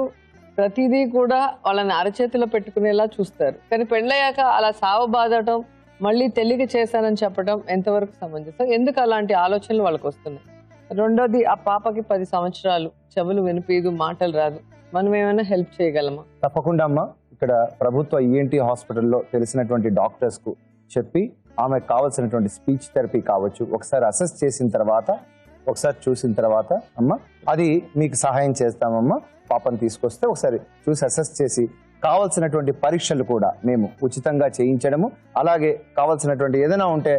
ప్రతిదీ కూడా వాళ్ళని అరచేతిలో పెట్టుకునేలా చూస్తారు, కానీ పెళ్ళయ్యాక అలా సావబాదటం, మళ్ళీ తెలియక చేశానని చెప్పడం ఎంతవరకు సమంజసం? ఎందుకు అలాంటి ఆలోచనలు వాళ్ళకి వస్తున్నాయి? రెండోది, ఆ పాపకి 10 సంవత్సరాలు, చెవులు వినిపించదు, మాటలు రాదు, మనం ఏమైనా హెల్ప్ చేయగలమా? తప్పకుండా అమ్మా. ఇక్కడ ప్రభుత్వ ఈఎన్టీ హాస్పిటల్లో తెలిసినటువంటి డాక్టర్స్ కు చెప్పి ఆమెకు కావాల్సినటువంటి స్పీచ్ థెరపీ కావచ్చు, ఒకసారి అసెస్ చేసిన తర్వాత, ఒకసారి చూసిన తర్వాత అమ్మ అది మీకు సహాయం చేస్తామమ్మా. పాపను తీసుకొస్తే ఒకసారి చూసి అసెస్ చేసి కావాల్సినటువంటి పరీక్షలు కూడా మేము ఉచితంగా చేయించడము, అలాగే కావాల్సినటువంటి ఏదైనా ఉంటే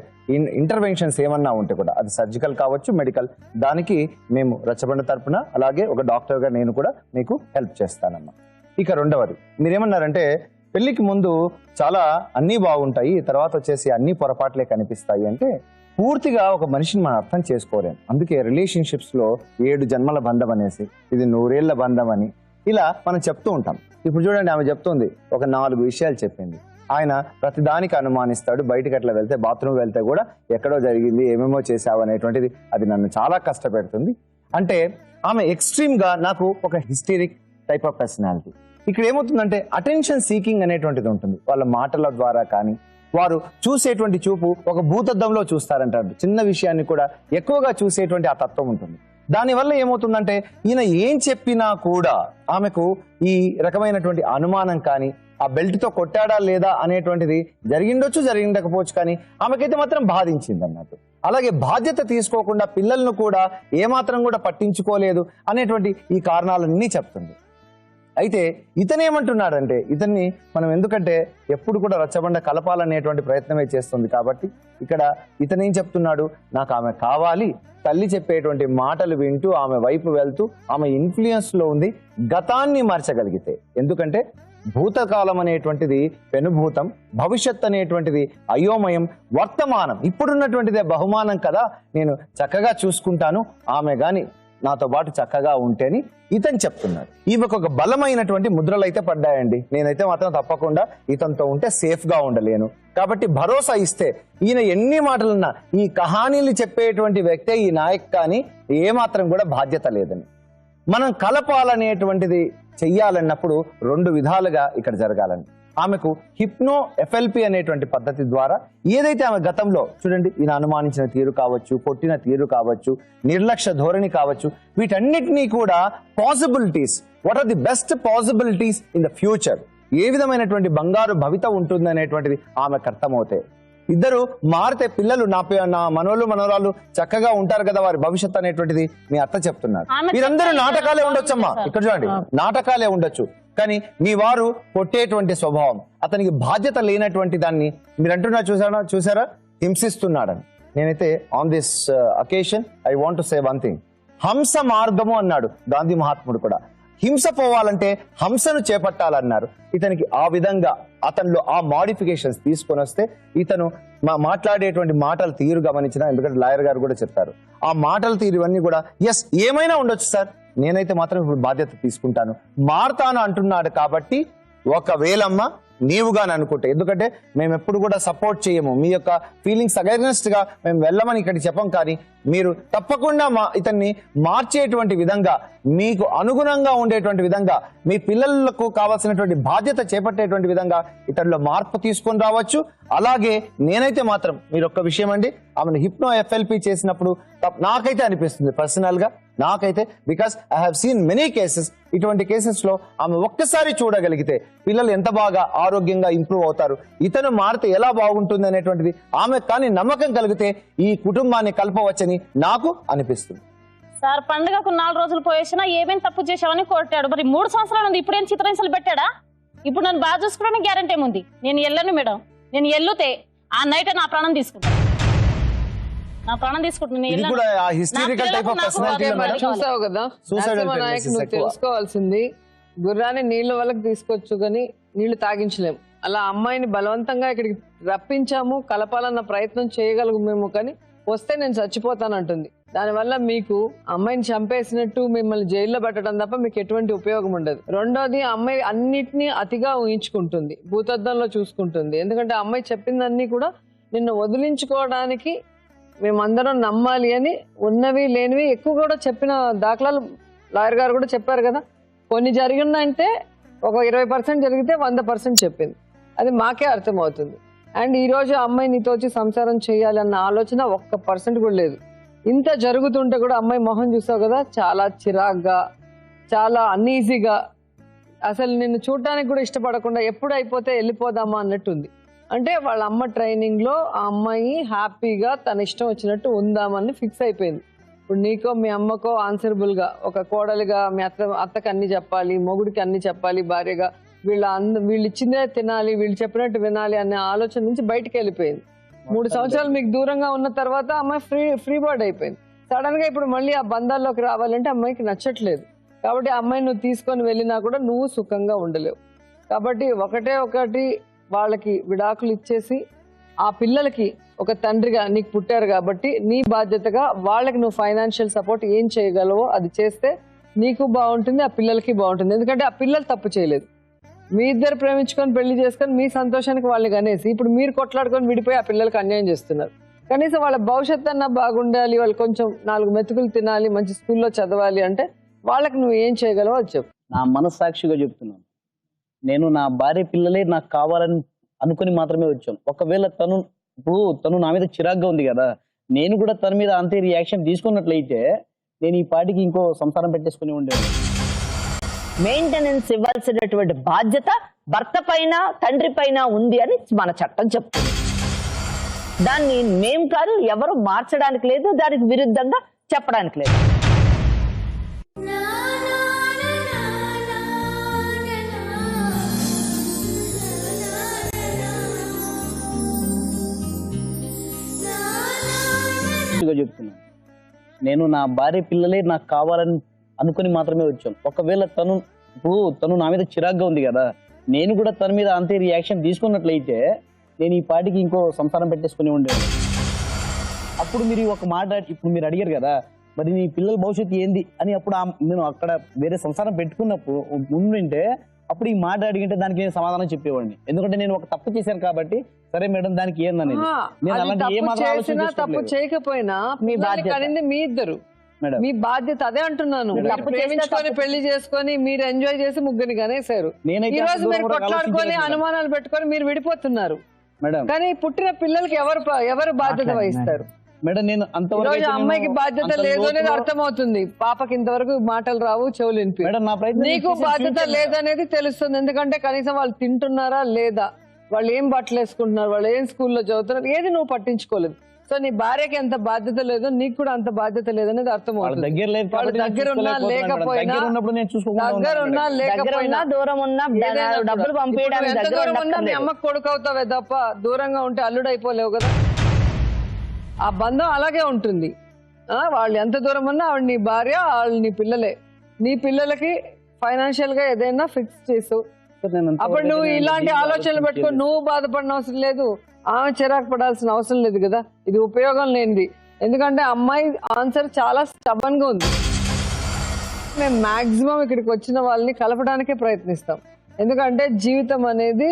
ఇంటర్వెన్షన్స్ ఏమన్నా ఉంటే కూడా అది సర్జికల్ కావచ్చు, మెడికల్, దానికి మేము రచ్చబండ తరపున అలాగే ఒక డాక్టర్గా నేను కూడా మీకు హెల్ప్ చేస్తానమ్మా. ఇక రెండవది, మీరేమన్నారంటే పెళ్లికి ముందు చాలా అన్నీ బాగుంటాయి, తర్వాత వచ్చేసి అన్ని పొరపాట్లే కనిపిస్తాయి అంటే పూర్తిగా ఒక మనిషిని మనం అర్థం చేసుకోలేం. అందుకే రిలేషన్షిప్స్ లో 7 జన్మల బంధం అనేసి, ఇది 100 ఏళ్ల బంధం అని ఇలా మనం చెప్తూ ఉంటాం. ఇప్పుడు చూడండి, ఆమె చెప్తుంది ఒక 4 విషయాలు చెప్పింది. ఆయన ప్రతిదానికి అనుమానిస్తాడు, బయటకు అట్లా వెళ్తే, బాత్రూమ్ వెళ్తే కూడా ఎక్కడో జరిగింది, ఏమేమో చేసావు అనేటువంటిది, అది నన్ను చాలా కష్టపెడుతుంది. అంటే ఆమె ఎక్స్ట్రీమ్ గా నాకు ఒక హిస్టరిక్ టైప్ ఆఫ్ పర్సనాలిటీ, ఇక్కడ ఏమవుతుందంటే అటెన్షన్ సీకింగ్ అనేటువంటిది ఉంటుంది. వాళ్ళ మాటల ద్వారా కానీ వారు చూసేటువంటి చూపు ఒక భూతద్దంలో చూస్తారంటారు. చిన్న విషయాన్ని కూడా ఎక్కువగా చూసేటువంటి ఆ తత్వం ఉంటుంది. దానివల్ల ఏమవుతుందంటే ఈయన ఏం చెప్పినా కూడా ఆమెకు ఈ రకమైనటువంటి అనుమానం కానీ ఆ బెల్ట్ తో కొట్టాడా లేదా అనేటువంటిది జరిగిండొచ్చు, జరిగిండకపోవచ్చు, కానీ ఆమెకైతే మాత్రం బాధించింది అన్నట్టు. అలాగే బాధ్యత తీసుకోకుండా పిల్లలను కూడా ఏమాత్రం కూడా పట్టించుకోలేదు అనేటువంటి ఈ కారణాలన్నీ చెప్తుంది. అయితే ఇతనేమంటున్నాడంటే, ఇతన్ని మనం ఎందుకంటే ఎప్పుడు కూడా రచ్చబండ కలపాలనేటువంటి ప్రయత్నమే చేస్తుంది కాబట్టి ఇక్కడ ఇతనేం చెప్తున్నాడు, నాకు ఆమె కావాలి, తల్లి చెప్పేటువంటి మాటలు వింటూ ఆమె వైపు వెళ్తూ ఆమె ఇన్ఫ్లుయెన్స్ లో ఉంది, గతాన్ని మార్చగలిగితే. ఎందుకంటే భూతకాలం అనేటువంటిది పెనుభూతం, భవిష్యత్ అనేటువంటిది అయోమయం, వర్తమానం ఇప్పుడున్నటువంటిదే బహుమానం కదా, నేను చక్కగా చూసుకుంటాను, ఆమె గాని నాతో పాటు చక్కగా ఉంటేని ఇతను చెప్తున్నాడు. ఈమెకు ఒక బలమైనటువంటి ముద్రలు అయితే పడ్డాయండి. నేనైతే మాత్రం తప్పకుండా ఇతనితో ఉంటే సేఫ్ గా ఉండలేను. కాబట్టి భరోసా ఇస్తే ఈయన ఎన్ని మాటలున్నా ఈ కహానీలు చెప్పేటువంటి వ్యక్తే ఈ నాయక్, కానీ ఏమాత్రం కూడా బాధ్యత లేదని. మనం కలపాలనేటువంటిది చెయ్యాలన్నప్పుడు రెండు విధాలుగా ఇక్కడ జరగాలని. ఆమెకు హిప్నో ఎఫ్ఎల్పి అనేటువంటి పద్ధతి ద్వారా ఏదైతే ఆమె గతంలో చూడండి, ఈయన అనుమానించిన తీరు కావచ్చు, కొట్టిన తీరు కావచ్చు, నిర్లక్ష్య ధోరణి కావచ్చు, వీటన్నిటినీ కూడా possibilities, what are the best possibilities in the future, ఏ విధమైనటువంటి బంగారు భవిత ఉంటుంది అనేటువంటిది ఆమెకు అర్థమవుతాయి. ఇద్దరు మారితే పిల్లలు నా మనోళ్ళు మనోరాలు చక్కగా ఉంటారు కదా, వారి భవిష్యత్ అనేటువంటిది మీ అత్త చెప్తున్నారు. మీరందరూ నాటకాలే ఉండొచ్చమ్మా, ఇక్కడ చూడండి నాటకాలే ఉండొచ్చు, కానీ మీ వారు కొట్టేటువంటి స్వభావం, అతనికి బాధ్యత లేనటువంటి దాన్ని మీరు అంటున్నారు చూసారా హింసిస్తున్నాడని. నేనైతే on this occasion I want to say one thing, హంస మార్గము అన్నాడు గాంధీ మహాత్ముడు కూడా. హింస పోవాలంటే హంసను చేపట్టాలన్నారు. ఇతనికి ఆ విధంగా అతనిలో ఆ మాడిఫికేషన్స్ తీసుకొని వస్తే ఇతను మాట్లాడేటువంటి మాటల తీరు గమనించిన, ఎందుకంటే లాయర్ గారు కూడా చెప్పారు ఆ మాటల తీరు ఇవన్నీ కూడా ఎస్ ఏమైనా ఉండొచ్చు సార్, నేనైతే మాత్రం ఇప్పుడు బాధ్యత తీసుకుంటాను, మారుతాను అంటున్నాడు. కాబట్టి ఒకవేళమ్మ నీవుగాని అనుకుంటే, ఎందుకంటే మేము ఎప్పుడు కూడా సపోర్ట్ చేయము, మీ యొక్క ఫీలింగ్స్ అగైనెస్ట్ గా మేము వెళ్ళమని ఇక్కడికి చెప్పం, కానీ మీరు తప్పకుండా ఇతన్ని మార్చేటువంటి విధంగా, మీకు అనుగుణంగా ఉండేటువంటి విధంగా, మీ పిల్లలకు కావాల్సినటువంటి బాధ్యత చేపట్టేటువంటి విధంగా ఇతనిలో మార్పు తీసుకొని రావచ్చు. అలాగే నేనైతే మాత్రం మీరు ఒక్క విషయం అండి, ఆమెను హిప్నో ఎఫ్ఎల్పి చేసినప్పుడు నాకైతే అనిపిస్తుంది పర్సనల్ గా, నాకైతే because I have seen many cases, ఇటువంటి కేసెస్ లో ఆమె ఒక్కసారి చూడగలిగితే పిల్లలు ఎంత బాగా ఆరోగ్యంగా ఇంప్రూవ్ అవుతారు, ఇతను మారితే ఎలా బాగుంటుంది అనేటువంటిది ఆమె కానీ నమ్మకం కలిగితే ఈ కుటుంబాన్ని కలపవచ్చని నాకు అనిపిస్తుంది. సార్ పండుగకు 4 రోజులు పోయేసినా ఏమేం తప్పు చేశావని కొట్టాడు. మరి 3 సంవత్సరాలు ఉంది, ఇప్పుడేం చిత్రహింసలు పెట్టాడా? ఇప్పుడు నన్ను బాగా చూసుకోవడానికి గ్యారంటీ ఏముంది? నేను వెళ్ళను మేడం, నేను వెళ్తే ఆ నైట్ నా ప్రాణం తీసుకుంటాను, నా ప్రాణం చూసావు కదా నరసింహనాయక్, నువ్వు తెలుసుకోవాల్సింది గుర్రాన్ని నీళ్ల వరకు తీసుకోవచ్చు కానీ నీళ్లు తాగించలేము. అలా అమ్మాయిని బలవంతంగా ఇక్కడికి రప్పించాము, కలపాలన్న ప్రయత్నం చేయగలుగుమేమో, కానీ వస్తే నేను చచ్చిపోతానంటుంది. దానివల్ల మీకు అమ్మాయిని చంపేసినట్టు మిమ్మల్ని జైల్లో పెట్టడం తప్ప మీకు ఎటువంటి ఉపయోగం ఉండదు. రెండోది, అమ్మాయి అన్నిటినీ అతిగా ఊహించుకుంటుంది, భూతద్దంలో చూసుకుంటుంది. ఎందుకంటే అమ్మాయి చెప్పిందన్నీ కూడా నిన్ను వదిలించుకోవడానికి మేమందరం నమ్మాలి అని, ఉన్నవి లేనివి ఎక్కువ కూడా చెప్పిన దాఖలాలు లాయర్ గారు కూడా చెప్పారు కదా. కొన్ని జరిగిందంటే ఒక 20% జరిగితే 100% చెప్పింది, అది మాకే అర్థమవుతుంది. అండ్ ఈరోజు అమ్మాయి నీతో వచ్చి సంసారం చేయాలి అన్న ఆలోచన 1% కూడా లేదు. ఇంత జరుగుతుంటే కూడా అమ్మాయి మొహం చూసావు కదా, చాలా చిరాగ్గా, చాలా అన్ఈజీగా, అసలు నిన్ను చూడటానికి కూడా ఇష్టపడకుండా ఎప్పుడు అయిపోతే వెళ్ళిపోదామా అన్నట్టుంది. అంటే వాళ్ళ అమ్మ ట్రైనింగ్ లో ఆ అమ్మాయి హ్యాపీగా తన ఇష్టం వచ్చినట్టు ఉందామని ఫిక్స్ అయిపోయింది. ఇప్పుడు నీకో మీ అమ్మకో ఆన్సరబుల్ గా, ఒక కోడలిగా మీ అత్తకి అన్ని చెప్పాలి, మొగుడికి అన్ని చెప్పాలి, భార్యగా వీళ్ళు ఇచ్చిందే తినాలి, వీళ్ళు చెప్పినట్టు వినాలి అనే ఆలోచన నుంచి బయటకు వెళ్ళిపోయింది. 3 సంవత్సరాలు మీకు దూరంగా ఉన్న తర్వాత అమ్మాయి ఫ్రీ బర్డ్ అయిపోయింది. సడన్ గా ఇప్పుడు మళ్ళీ ఆ బంధాల్లోకి రావాలంటే అమ్మాయికి నచ్చట్లేదు. కాబట్టి ఆ అమ్మాయిని నువ్వు తీసుకొని వెళ్ళినా కూడా నువ్వు సుఖంగా ఉండలేవు. కాబట్టి ఒకటి వాళ్ళకి విడాకులు ఇచ్చేసి ఆ పిల్లలకి ఒక తండ్రిగా నీకు పుట్టారు కాబట్టి నీ బాధ్యతగా వాళ్ళకి నువ్వు ఫైనాన్షియల్ సపోర్ట్ ఏం చేయగలవో అది చేస్తే నీకు బాగుంటుంది, ఆ పిల్లలకి బాగుంటుంది. ఎందుకంటే ఆ పిల్లలు తప్పు చేయలేదు, మీ ఇద్దరు ప్రేమించుకొని పెళ్లి చేసుకొని మీ సంతోషానికి వాళ్ళని కనేసి ఇప్పుడు మీరు కొట్లాడుకొని విడిపోయి ఆ పిల్లలకి అన్యాయం చేస్తున్నారు. కనీసం వాళ్ళ భవిష్యత్తు అన్నా బాగుండాలి, వాళ్ళు కొంచెం 4 మెతుకులు తినాలి, మంచి స్కూల్లో చదవాలి అంటే వాళ్ళకి నువ్వు ఏం చేయగలవో అది చెప్పు. నా మనస్సాక్షిగా చెప్తున్నాను, నేను నా భార్య పిల్లలే నాకు కావాలని అనుకుని మాత్రమే వచ్చాను. ఒకవేళ తను నా మీద చిరాగ్గా ఉంది కదా, నేను కూడా తన మీద అంతే రియాక్షన్ తీసుకున్నట్లయితే నేను ఈ పాటికి ఇంకో సంసారం పెట్టేసుకుని ఉండేది. మెయింటెనెన్స్ ఇవ్వాల్సినటువంటి బాధ్యత భర్త పైన తండ్రి పైన ఉంది అని మన చట్టం చెప్తుంది. దాన్ని మేం కాదు, ఎవరు మార్చడానికి లేదు, దానికి విరుద్ధంగా చెప్పడానికి లేదు. చెప్తున్నాను, నేను నా భార్య పిల్లలే నాకు కావాలని అనుకుని మాత్రమే వచ్చాను. ఒకవేళ తను నా మీద చిరాగ్గా ఉంది కదా, నేను కూడా తన మీద అంతే రియాక్షన్ తీసుకున్నట్లయితే నేను ఈ పాటికి ఇంకో సంసారం పెట్టేసుకుని ఉండేది. అప్పుడు మీరు ఒక మాట ఇప్పుడు మీరు అడిగారు కదా, మరి నీ పిల్లల భవిష్యత్తు ఏంది అని అప్పుడు నేను అక్కడ వేరే సంసారం పెట్టుకున్నప్పుడు ముందుంటే అప్పుడు ఈ మాట అడిగింటే దానికి నేను సమాధానం చెప్పేవాడిని. ఎందుకంటే నేను ఒక తప్పు చేశాను కాబట్టి, సరే మేడం దానికి ఏందని నేను అలాంటి ఏ మాత్రం తప్పు చేయకపోయినా మీ బాధ్యత అనేది మీ ఇద్దరు, మీ బాధ్యత. అదే అంటున్నాను, ప్రేమించుకొని పెళ్లి చేసుకొని మీరు ఎంజాయ్ చేసి ముగ్గురిని కనేసారు. ఈ రోజు మీరు కొట్లాడుకొని అనుమానాలు పెట్టుకొని మీరు విడిపోతున్నారు మేడం. కానీ పుట్టిన పిల్లలకి ఎవరు బాధ్యత వహిస్తారు మేడం? నేను అంతవరకు అమ్మాయికి బాధ్యత లేదు అనేది అర్థమవుతుంది. పాపకి ఇంతవరకు మాటలు రావు, చెవులు వినిపి. నీకు బాధ్యత లేదనేది తెలుస్తుంది. ఎందుకంటే కనీసం వాళ్ళు తింటున్నారా లేదా, వాళ్ళు ఏం బట్టలు వేసుకుంటున్నారు, వాళ్ళు ఏం స్కూల్లో చదువుతున్నారు, ఏది నువ్వు పట్టించుకోలేదు. సో నీ భార్యకి ఎంత బాధ్యత లేదో నీకు కూడా అంత బాధ్యత లేదనేది అర్థమవుతుంది. వాళ్ళు దగ్గర ఉన్నా లేకపోయినా, దగ్గర ఉన్నా లేకపోయినా, దూరం ఉన్నా డబ్బులు పంపించడానికి ఎంత దూరం ఉన్నా మీ అమ్మకు కొడుకు అవుతావే తప్ప దూరంగా ఉంటే అల్లుడు అయిపోలేవు కదా. ఆ బంధం అలాగే ఉంటుంది. వాళ్ళు ఎంత దూరం ఉన్నా ఆవిడ నీ భార్య, వాళ్ళు నీ పిల్లలే. నీ పిల్లలకి ఫైనాన్షియల్ గా ఏదైనా ఫిక్స్ చేసు. అప్పుడు నువ్వు ఇలాంటి ఆలోచనలు పెట్టుకొని నువ్వు బాధపడిన అవసరం లేదు, ఆమె చిరాకు పడాల్సిన అవసరం లేదు కదా. ఇది ఉపయోగం లేనిది. ఎందుకంటే అమ్మాయి ఆన్సర్ చాలా స్టబన్ గా ఉంది. మేము మాక్సిమం ఇక్కడికి వచ్చిన వాళ్ళని కలపడానికే ప్రయత్నిస్తాం. ఎందుకంటే జీవితం అనేది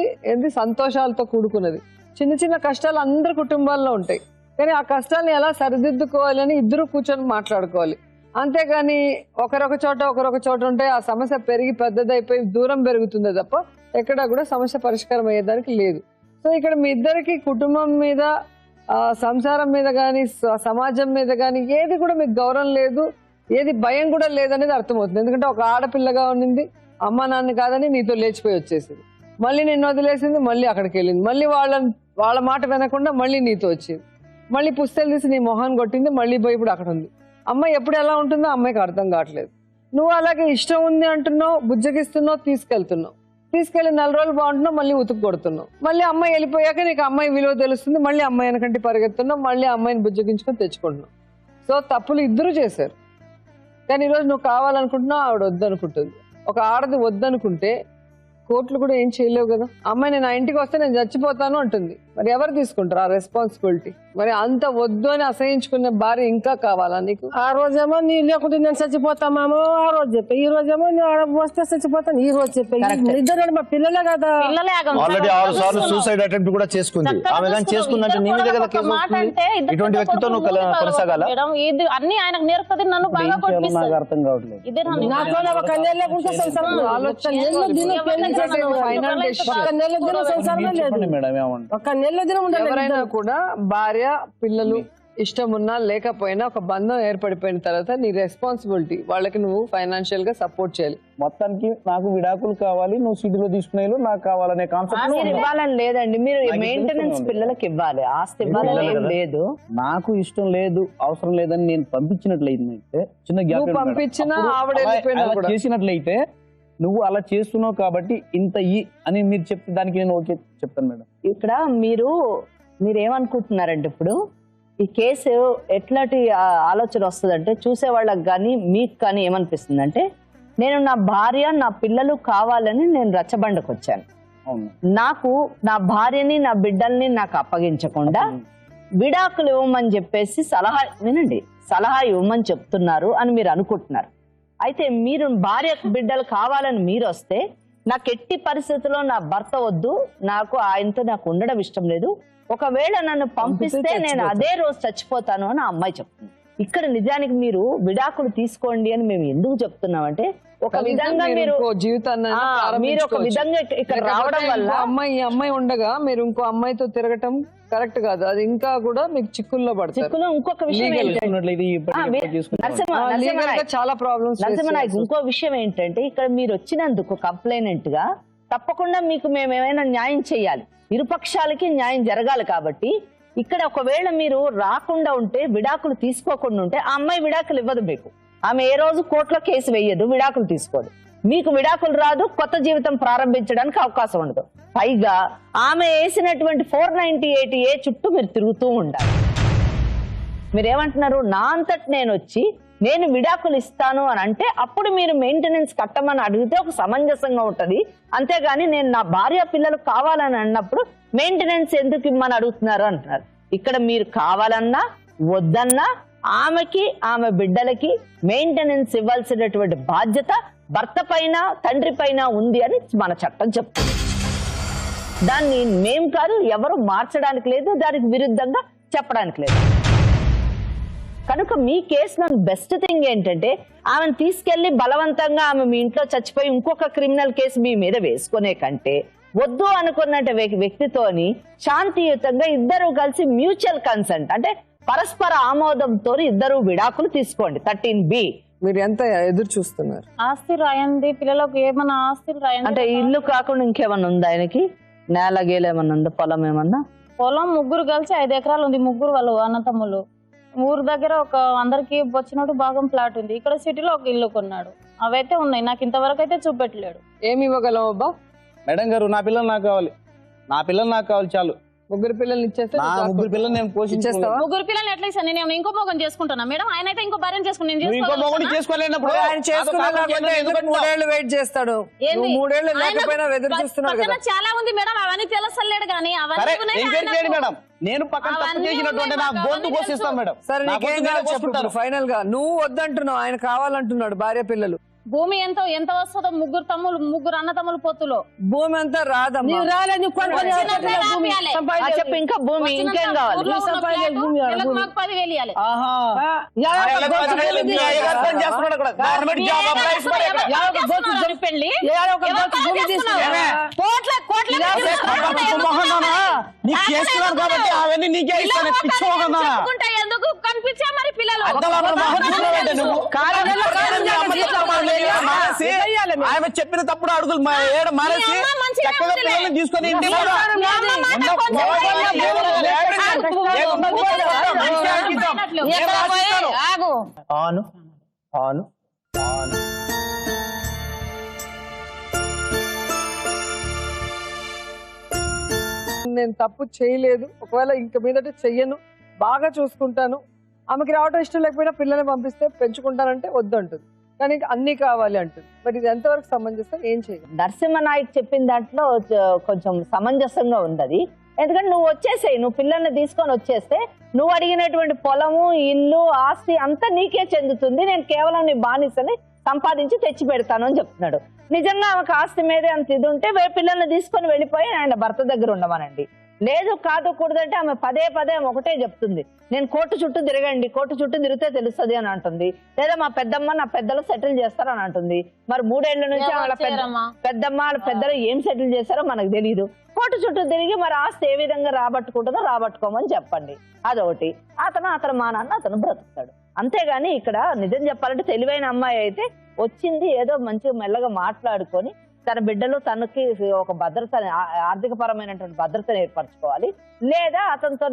సంతోషాలతో కూడుకున్నది. చిన్న చిన్న కష్టాలు అందరి కుటుంబాల్లో ఉంటాయి, కానీ ఆ కష్టాలను ఎలా సరిదిద్దుకోవాలని ఇద్దరు కూర్చొని మాట్లాడుకోవాలి. అంతేగాని ఒకరొక చోట ఉంటే ఆ సమస్య పెరిగి పెద్దదైపోయి దూరం పెరుగుతుందే తప్ప ఎక్కడా కూడా సమస్య పరిష్కారం అయ్యేదానికి లేదు. సో ఇక్కడ మీ ఇద్దరికి కుటుంబం మీద, సంసారం మీద కానీ, సమాజం మీద కానీ ఏది కూడా మీకు గౌరవం లేదు, ఏది భయం కూడా లేదనేది అర్థమవుతుంది. ఎందుకంటే ఒక ఆడపిల్లగా ఉన్నింది, అమ్మ నాన్న కాదని నీతో లేచిపోయి వచ్చేసింది, మళ్ళీ నిన్ను వదిలేసింది, మళ్ళీ అక్కడికి వెళ్ళింది, మళ్ళీ వాళ్ళ మాట వినకుండా మళ్ళీ నీతో వచ్చింది, మళ్ళీ పుస్తకాలు తీసి నీ మొహాన్ని కొట్టింది, మళ్ళీ పోయి ఇప్పుడు అక్కడ ఉంది. అమ్మాయి ఎప్పుడు ఎలా ఉంటుందో అమ్మాయికి అర్థం కావట్లేదు. నువ్వు అలాగే ఇష్టం ఉంది అంటున్నావు, బుజ్జగిస్తున్నావు, తీసుకెళ్లి 4 రోజులు బాగుంటున్నావు, మళ్ళీ ఉతుకు కొడుతున్నావు. మళ్ళీ అమ్మాయి వెళ్ళిపోయాక నీకు అమ్మాయి విలువ తెలుస్తుంది, మళ్ళీ అమ్మాయి వెనకంటే పరిగెత్తున్నావు, మళ్ళీ అమ్మాయిని బుజ్జగించుకొని తెచ్చుకుంటున్నావు. సో తప్పులు ఇద్దరు చేశారు. కానీ ఈరోజు నువ్వు కావాలనుకుంటున్నావు, ఆవిడ వద్దనుకుంటుంది. ఒక ఆడది వద్దనుకుంటే కోర్టులు కూడా ఏం చేయలేవు కదా. అమ్మాయి నేను ఆ ఇంటికి వస్తే నేను చచ్చిపోతాను అంటుంది, మరి ఎవరు తీసుకుంటారు ఆ రెస్పాన్సిబిలిటీ? మరి అంత వద్దు అని అసహించుకునే భార్య ఇంకా కావాలా నీకు? ఆ రోజేమో నీ లేకుంటే నేను చచ్చిపోతామేమో ఆ రోజు చెప్పే, ఈ రోజేమో నువ్వు వస్తే చచ్చిపోతాను ఈ రోజు చెప్పే. ఇద్దరు మా పిల్లలే కదా. ఆల్రెడీ 6 సార్లు సూసైడ్ అటెంప్ట్ కూడా చేసుకుంది ఆమె. కానీ చేసుకుందంటే నీ మీద కదా కేసు వస్తుంది. ఇటువంటి వ్యక్తితో నువ్వు కొనసాగాల? అన్ని ఆయనకు నేర్పది, నన్ను బాగా నాకు అర్థం కావట్లేదు. నాతో ఒక నెల లేకుంటే సంసారం ఒక నెల దినం ఎవరైనా కూడా భార్య పిల్లలు ఇష్టం ఉన్నా లేకపోయినా ఒక బంధం ఏర్పడిపోయిన తర్వాత నీ రెస్పాన్సిబిలిటీ వాళ్ళకి నువ్వు ఫైనాన్షియల్ గా సపోర్ట్ చేయాలి. మొత్తానికి నాకు విడాకులు కావాలి, నువ్వు సిటీలో తీసుకునేలు నాకు కావాలనే కాన్సెప్ట్ ఇవ్వాలని లేదండి. మీరు మెయింటెనెన్స్ పిల్లలకి ఇవ్వాలి, ఆస్తి ఇవ్వాలని లేదు. నాకు ఇష్టం లేదు, అవసరం లేదని నేను పంపించినట్లయితే చిన్న గ్యాప్ పంపించినా ఆవిడ చేసినట్లయితే నువ్వు అలా చేస్తున్నావు కాబట్టి ఇంత అని మీరు చెప్తే దానికి నేను ఓకే చెప్తాను మేడం. ఇక్కడ మీరేమనుకుంటున్నారంటే ఇప్పుడు ఈ కేసు ఎట్లాంటి ఆలోచన వస్తుందంటే చూసేవాళ్ళకి కానీ మీకు కానీ ఏమనిపిస్తుంది అంటే, నేను నా భార్య నా పిల్లలు కావాలని నేను రచ్చబండకు వచ్చాను, నాకు నా భార్యని నా బిడ్డల్ని నాకు అప్పగించకుండా విడాకులు ఇవ్వమని చెప్పేసి సలహా ఇవ్వమని చెప్తున్నారు అని మీరు అనుకుంటున్నారు. అయితే మీరు భార్య బిడ్డలు కావాలని మీరు వస్తే, నాకు ఎట్టి పరిస్థితుల్లో నా భర్త వద్దు, నాకు ఆయనతో నాకు ఉండడం ఇష్టం లేదు, ఒకవేళ నన్ను పంపిస్తే నేను అదే రోజు చచ్చిపోతాను అని ఆ అమ్మాయి చెప్తుంది. ఇక్కడ నిజానికి మీరు విడాకులు తీసుకోండి అని మేము ఎందుకు చెప్తున్నామంటే, ఒక విధంగా మీరు జీవితాన్ని మీరు ఒక విధంగా ఇక్కడ రావడం వల్ల ఈ అమ్మాయి ఉండగా మీరు ఇంకో అమ్మాయితో తిరగటం కరెక్ట్ కాదు. అది ఇంకా కూడా మీకు చిక్కుల్లో పడుతుంది. చిక్కులో ఇంకొక విషయం చాలా ప్రాబ్లమ్స్. నరసింహనాయక్ ఇంకో విషయం ఏంటంటే ఇక్కడ మీరు వచ్చినందుకు కంప్లైనెంట్ గా తప్పకుండా మీకు మేము ఏమైనా న్యాయం చేయాలి, ఇరుపక్షాలకి న్యాయం జరగాలి. కాబట్టి ఇక్కడ ఒకవేళ మీరు రాకుండా ఉంటే, విడాకులు తీసుకోకుండా ఉంటే, ఆ అమ్మాయి విడాకులు ఇవ్వదు మీకు. ఆమె ఏ రోజు కోర్టులో కేసు వేయదు, విడాకులు తీసుకోదు. మీకు విడాకులు రాదు, కొత్త జీవితం ప్రారంభించడానికి అవకాశం ఉండదు. పైగా ఆమె వేసినటువంటి 498A చుట్టూ మీరు తిరుగుతూ ఉండాలి. మీరేమంటున్నారు, నా అంతటి నేను వచ్చి నేను విడాకులు ఇస్తాను అని అంటే అప్పుడు మీరు మెయింటెనెన్స్ కట్టమని అడిగితే ఒక సమంజసంగా ఉంటది. అంతేగాని నేను నా భార్య పిల్లలు కావాలని అన్నప్పుడు మెయింటెనెన్స్ ఎందుకు ఇమ్మని అడుగుతున్నారు అంటున్నారు. ఇక్కడ మీరు కావాలన్నా వద్దన్నా ఆమెకి ఆమె బిడ్డలకి మెయింటెనెన్స్ ఇవ్వాల్సినటువంటి బాధ్యత భర్త పైన తండ్రి పైన ఉంది అని మన చట్టం చెప్తుంది. దాన్ని మేం కాదు, ఎవరు మార్చడానికి లేదు, దానికి విరుద్ధంగా చెప్పడానికి లేదు. కనుక మీ కేసులో బెస్ట్ థింగ్ ఏంటంటే ఆమెను తీసుకెళ్లి బలవంతంగా ఆమె మీ ఇంట్లో చచ్చిపోయి ఇంకొక క్రిమినల్ కేసు మీ మీద వేసుకునే కంటే వద్దు అనుకున్న వ్యక్తితోని శాంతియుతంగా ఇద్దరు కలిసి మ్యూచువల్ కన్సెంట్ అంటే పరస్పర ఆమోదంతో ఇద్దరు విడాకులు తీసుకోండి. 13B. మీరు ఎంత ఎదురు చూస్తున్నారు? ఆస్తి రాయండి, పిల్లలకు ఏమన్నా ఆస్తులు రాయండి. అంటే ఇల్లు కాకుండా ఇంకేమన్నా ఉందా ఆయనకి? నేల గేలు ఏమన్నా ఉందా? పొలం ఏమన్నా? పొలం ముగ్గురు కలిసి 5 ఎకరాలు ఉంది. ముగ్గురు వాళ్ళు అన్నతమ్ములు. ఊరు దగ్గర ఒక అందరికి వచ్చినట్టు భాగం ప్లాట్ ఉంది. ఇక్కడ సిటీలో ఒక ఇల్లు కొన్నాడు. అవైతే ఉన్నాయి, నాకు ఇంతవరకు అయితే చూపెట్టలేడు. ఏమి ఇవ్వగలవు అబ్బా? మేడం గారు, నా పిల్లలు నాకు కావాలి, నా పిల్లలు నాకు కావాలి చాలు. ముగ్గురు పిల్లల్ని ఇచ్చేస్తే నా ముగ్గురు పిల్లలు నేను పోషించేస్తావా? ముగ్గురు పిల్లలు ఎట్లా ఇస్తాను? నేను ఇంకో మొగం చేసుకుంటున్నా మేడం. ఆయన అయితే ఇంకో భార్యను చేసుకుని ఇంకో మొగుడు చేసుకోలేనప్పుడు ఆయన చేసుకున్న 3 ఏళ్ళు వెయిట్ చేస్తాడు. 3 ఏళ్ళు లేకపోయినా ఎదురు చూస్తున్నాడు కదా. చాలా ఉంది మేడం, అవన్నీ తెలుసలేడు కానీ మేడం. నేను పక్కన తప్పు చేసినటువంటి నా గొంతు కోసిస్తాను మేడం. సరే, నీకేం కావాలో చెప్పుకుంటారు ఫైనల్ గా. నువ్వు వద్దంటున్నావు, ఆయన కావాలంటున్నాడు. భార్య పిల్లలు భూమి ఎంత వస్తుందో ముగ్గురు అన్నతమ్ములు పొత్తులో భూమి అంతా రాదమ్మా. చెప్పు, ఇంకా భూమి ఇంకేం కావాలి? మాకు 10,000 ఇవ్వాలి. పెళ్లి కాబట్టి అవన్నీ నీకే ఇస్తాను. ఎందుకు కనిపించా మరి పిల్లలు ఆమె చెప్పిన తప్పుడు అడుగులు మానేసి చక్కగా పిల్లల్ని తీసుకొని ఇంటికి ఆను ఆను ఆను. నేను తప్పు చేయలేదు, ఒకవేళ ఇంక మీదట చెయ్యను, బాగా చూసుకుంటాను. ఆమెకి రావటం ఇష్టం లేకపోయినా పిల్లల్ని పంపిస్తే పెంచుకుంటానంటే వద్దంటుంది, కానీ అన్ని కావాలి అంటుంది. మరి ఇది ఎంతవరకు సమంజసం? ఏం చేయాలి? నరసింహనాయక్ చెప్పిన దాంట్లో కొంచెం సమంజసంగా ఉంది. ఎందుకంటే నువ్వు వచ్చేసేయి, నువ్వు పిల్లల్ని తీసుకొని వచ్చేస్తే నువ్వు అడిగినటువంటి పొలము, ఇల్లు, ఆస్తి అంతా నీకే చెందుతుంది. నేను కేవలం నీ బానిసని సంపాదించి తెచ్చి పెడతాను అని చెప్తున్నాడు. నిజంగా ఆమెకు ఆస్తి మీదే అంత ఇది ఉంటే పిల్లల్ని తీసుకొని వెళ్ళిపోయి ఆయన భర్త దగ్గర ఉండమనండి. లేదు కాదు కూడదంటే ఆమె పదే ఒకటే చెప్తుంది, నేను కోర్టు చుట్టూ తిరగండి, కోర్టు చుట్టూ తిరిగితే తెలుస్తుంది అని అంటుంది. లేదా మా పెద్దమ్మ నా పెద్దలు సెటిల్ చేస్తారని అంటుంది. మరి 3 ఏళ్ల నుంచి వాళ్ళ పెద్దమ్మ వాళ్ళ పెద్దలు ఏం సెటిల్ చేస్తారో మనకు తెలియదు. కోర్టు చుట్టూ తిరిగి మరి ఆస్తి ఏ విధంగా రాబట్టుకుంటుందో రాబట్టుకోమని చెప్పండి. అదొకటి. అతను మా నాన్న అతను బ్రతుకుతాడు. అంతేగాని ఇక్కడ నిజం చెప్పాలంటే తెలివైన అమ్మాయి అయితే వచ్చింది ఏదో మంచిగా మెల్లగా మాట్లాడుకొని తన బిడ్డలు తనకి ఒక భద్రత, ఆర్థిక పరమైనటువంటి భద్రతను ఏర్పరచుకోవాలి. లేదా అతనితో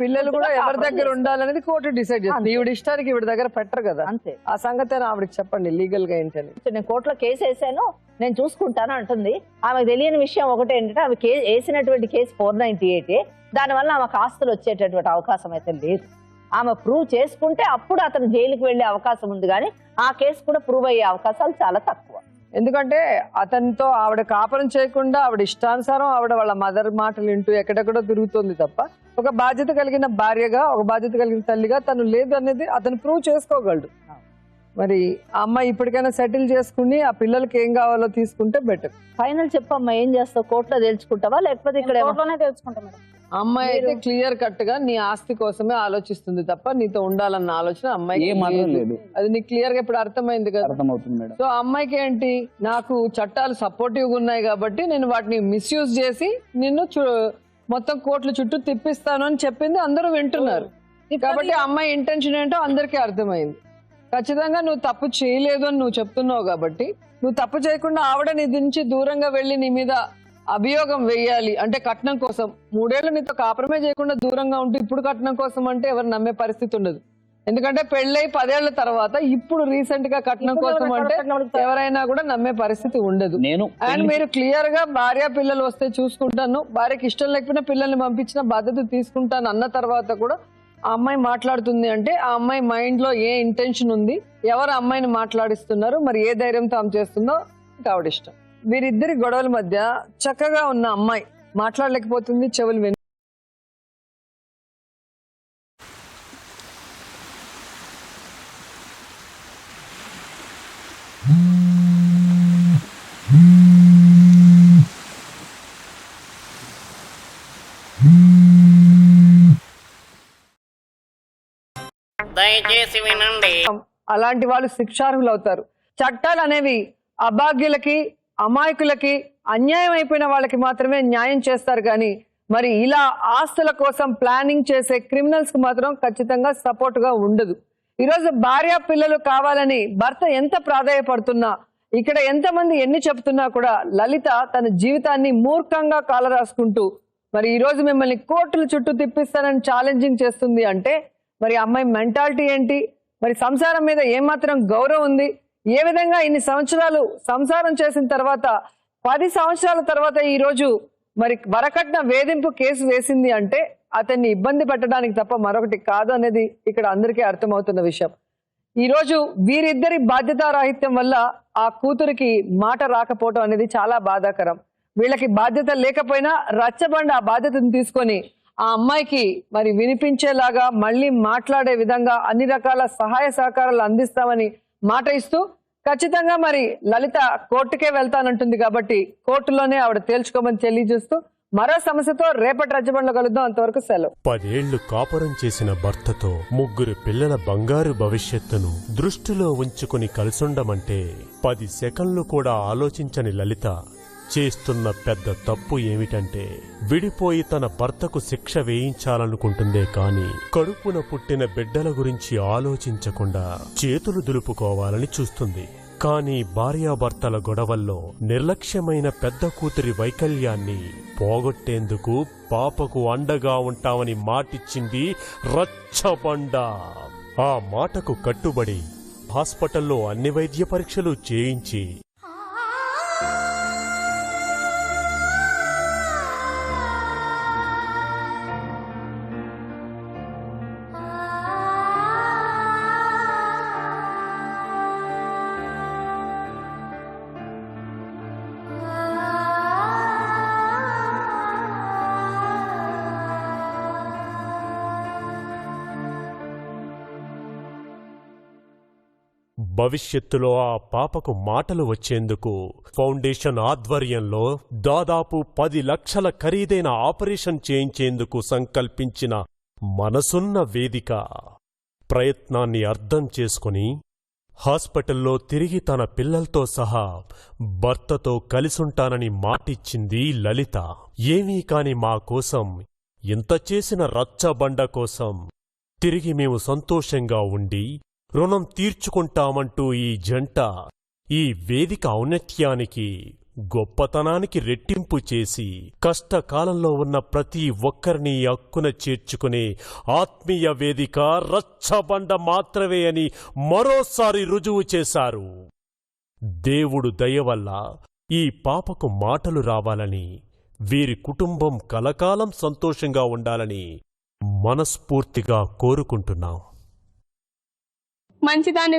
పిల్లలు కూడా ఎవరి దగ్గర ఉండాలనేది కోర్టు డిసైడ్ చేస్తుంది. ఈవిడ ఇష్టానికి ఈవిడ దగ్గర పెట్టరు కదా. అంతే. ఆ సంగతి ఆవిడకి చెప్పండి లీగల్ గా ఏంటని. నేను కోర్టులో కేసు వేసాను, నేను చూసుకుంటాను అంటుంది. ఆమెకు తెలియని విషయం ఒకటి ఏంటంటే ఆమె వేసినటువంటి కేసు 498. దానివల్ల ఆమెకు ఆస్తులు వచ్చేటటువంటి అవకాశం అయితే లేదు. ఆమె ప్రూవ్ చేసుకుంటే అప్పుడు అతను జైలుకి వెళ్లే అవకాశం ఉంది, కానీ ఆ కేసు కూడా ప్రూవ్ అయ్యే అవకాశాలు చాలా తక్కువ. ఎందుకంటే అతనితో ఆవిడ కాపురం చేయకుండా ఆవిడ ఇష్టానుసారం ఆవిడ వాళ్ళ మదర్ మాటలు వింటూ ఎక్కడెక్కడో తిరుగుతోంది తప్ప ఒక బాధ్యత కలిగిన భార్యగా, ఒక బాధ్యత కలిగిన తల్లిగా తను లేదు అనేది అతను ప్రూవ్ చేసుకోగలడు. మరి ఆ అమ్మాయి ఇప్పటికైనా సెటిల్ చేసుకుని ఆ పిల్లలకి ఏం కావాలో తీసుకుంటే బెటర్. ఫైనల్ చెప్పమ్మా, ఏం చేస్తావు? కోర్టులో తెలుసుకుంటావా లేకపోతే ఇక్కడ కోర్టులోనే తెలుసుకుంటా మేడం. అమ్మాయి అయితే క్లియర్ కట్ గా నీ ఆస్తి కోసమే ఆలోచిస్తుంది తప్ప నీతో ఉండాలన్న ఆలోచన అమ్మాయి ఏ మాత్రం లేదు. అది నీకు క్లియర్ గా ఇప్పుడు అర్థమైంది కదా. అర్థమవుతుంది మేడం. సో అమ్మాయికి ఏంటి, నాకు చట్టాలు సపోర్టివ్ గా ఉన్నాయి కాబట్టి నేను వాటిని మిస్యూజ్ చేసి నిన్ను మొత్తం కోర్టుల చుట్టూ తిప్పిస్తాను అని చెప్పింది, అందరూ వింటున్నారు. కాబట్టి అమ్మాయి ఇంటెన్షన్ ఏంటో అందరికీ అర్థమైంది. ఖచ్చితంగా నువ్వు తప్పు చేయలేదు అని నువ్వు చెప్తున్నావు కాబట్టి నువ్వు తప్పు చేయకుండా ఆవిడ నీ నుంచి దూరంగా వెళ్ళి నీ మీద అభియోగం వేయాలి అంటే కట్నం కోసం. 3 ఏళ్ళు నీతో కాపురమే చేయకుండా దూరంగా ఉంటూ ఇప్పుడు కట్నం కోసం అంటే ఎవరు నమ్మే పరిస్థితి ఉండదు. ఎందుకంటే పెళ్ళై 10 ఏళ్ల తర్వాత ఇప్పుడు రీసెంట్ గా కట్నం కోసం అంటే ఎవరైనా కూడా నమ్మే పరిస్థితి ఉండదు. అండ్ మీరు క్లియర్ గా భార్య పిల్లలు వస్తే చూసుకుంటాను, భార్యకి ఇష్టం లేకపోయినా పిల్లల్ని పంపించిన బాధ్యత తీసుకుంటాను అన్న తర్వాత కూడా ఆ అమ్మాయి మాట్లాడుతుంది అంటే ఆ అమ్మాయి మైండ్ లో ఏ ఇంటెన్షన్ ఉంది, ఎవరు అమ్మాయిని మాట్లాడిస్తున్నారు, మరి ఏ ధైర్యంతో ఆమె చేస్తుందో ఆవిడ ఇష్టం. వీరిద్దరి గొడవల మధ్య చక్కగా ఉన్న అమ్మాయి మాట్లాడలేకపోతుంది, చెవులు విని. దయచేసి వినండి. అలాంటి వాళ్ళు శిక్షార్హులు అవుతారు. చట్టాలు అనేవి అభాగ్యులకి, అమాయకులకి, అన్యాయం అయిపోయిన వాళ్ళకి మాత్రమే న్యాయం చేస్తారు కానీ మరి ఇలా ఆస్తుల కోసం ప్లానింగ్ చేసే క్రిమినల్స్ కి మాత్రం ఖచ్చితంగా సపోర్ట్ గా ఉండదు. ఈరోజు భార్య పిల్లలు కావాలని భర్త ఎంత ప్రాధాయపడుతున్నా, ఇక్కడ ఎంతమంది ఎన్ని చెప్తున్నా కూడా లలిత తన జీవితాన్ని మూర్ఖంగా కాలరాసుకుంటూ మరి ఈ రోజు మిమ్మల్ని కోర్టుల చుట్టూ తిప్పిస్తానని ఛాలెంజింగ్ చేస్తుంది అంటే మరి అమ్మాయి మెంటాలిటీ ఏంటి, మరి సంసారం మీద ఏమాత్రం గౌరవం ఉంది, ఏ విధంగా ఇన్ని సంవత్సరాలు సంసారం చేసిన తర్వాత 10 సంవత్సరాల తర్వాత ఈ రోజు మరి వరకట్న వేధింపు కేసు వేసింది అంటే అతన్ని ఇబ్బంది పెట్టడానికి తప్ప మరొకటి కాదు అనేది ఇక్కడ అందరికీ అర్థమవుతున్న విషయం. ఈ రోజు వీరిద్దరి బాధ్యతారాహిత్యం వల్ల ఆ కూతురికి మాట రాకపోవడం అనేది చాలా బాధాకరం. వీళ్ళకి బాధ్యత లేకపోయినా రచ్చబండ ఆ బాధ్యతను తీసుకొని ఆ అమ్మాయికి మరి వినిపించేలాగా మళ్ళీ మాట్లాడే విధంగా అన్ని రకాల సహాయ సహకారాలు అందిస్తామని మాట ఇస్తూ ఖచ్చితంగా మరి లలిత కోర్టుకే వెళ్తానంటుంది కాబట్టి కోర్టులోనే ఆవిడ తేల్చుకోమని తెలియజేస్తూ మరో సమస్యతో రేపటి రచ్చబండలో కలుద్దాం. అంతవరకు సెలవు. 10 ఏళ్లు కాపురం చేసిన భర్తతో 3 పిల్లల బంగారు భవిష్యత్తును దృష్టిలో ఉంచుకుని కలిసుండమంటే 10 సెకన్లు కూడా ఆలోచించని లలిత చేస్తున్న పెద్ద తప్పు ఏమిటంటే విడిపోయి తన భర్తకు శిక్ష వేయించాలనుకుంటుందే కాని కడుపున పుట్టిన బిడ్డల గురించి ఆలోచించకుండా చేతులు దులుపుకోవాలని చూస్తుంది. కానీ భార్యాభర్తల గొడవల్లో నిర్లక్ష్యమైన పెద్ద కూతురి వైకల్యాన్ని పోగొట్టేందుకు పాపకు అండగా ఉంటామని మాటిచ్చింది రచ్చబండ. ఆ మాటకు కట్టుబడి హాస్పిటల్లో అన్ని వైద్య పరీక్షలు చేయించి భవిష్యత్తులో ఆ పాపకు మాటలు వచ్చేందుకు ఫౌండేషన్ ఆధ్వర్యంలో దాదాపు 10 లక్షల ఖరీదైన ఆపరేషన్ చేయించేందుకు సంకల్పించిన మనసున్న వేదిక ప్రయత్నాన్ని అర్థం చేసుకుని హాస్పిటల్లో తిరిగి తన పిల్లలతో సహా భర్తతో కలిసుంటానని మాటిచ్చింది లలిత. ఏమీ కాని మా కోసం ఇంత చేసిన రచ్చబండ కోసం తిరిగి మేము సంతోషంగా ఉండి రుణం తీర్చుకుంటామంటూ ఈ జంట ఈ వేదిక ఔన్నత్యానికి గొప్పతనానికి రెట్టింపు చేసి కష్టకాలంలో ఉన్న ప్రతి ఒక్కరిని అక్కున చేర్చుకునే ఆత్మీయ వేదిక రచ్చబండ మాత్రమే అని మరోసారి రుజువు చేశారు. దేవుడు దయవల్ల ఈ పాపకు మాటలు రావాలని, వీరి కుటుంబం కలకాలం సంతోషంగా ఉండాలని మనస్ఫూర్తిగా కోరుకుంటున్నాం. మంచిదాన్ని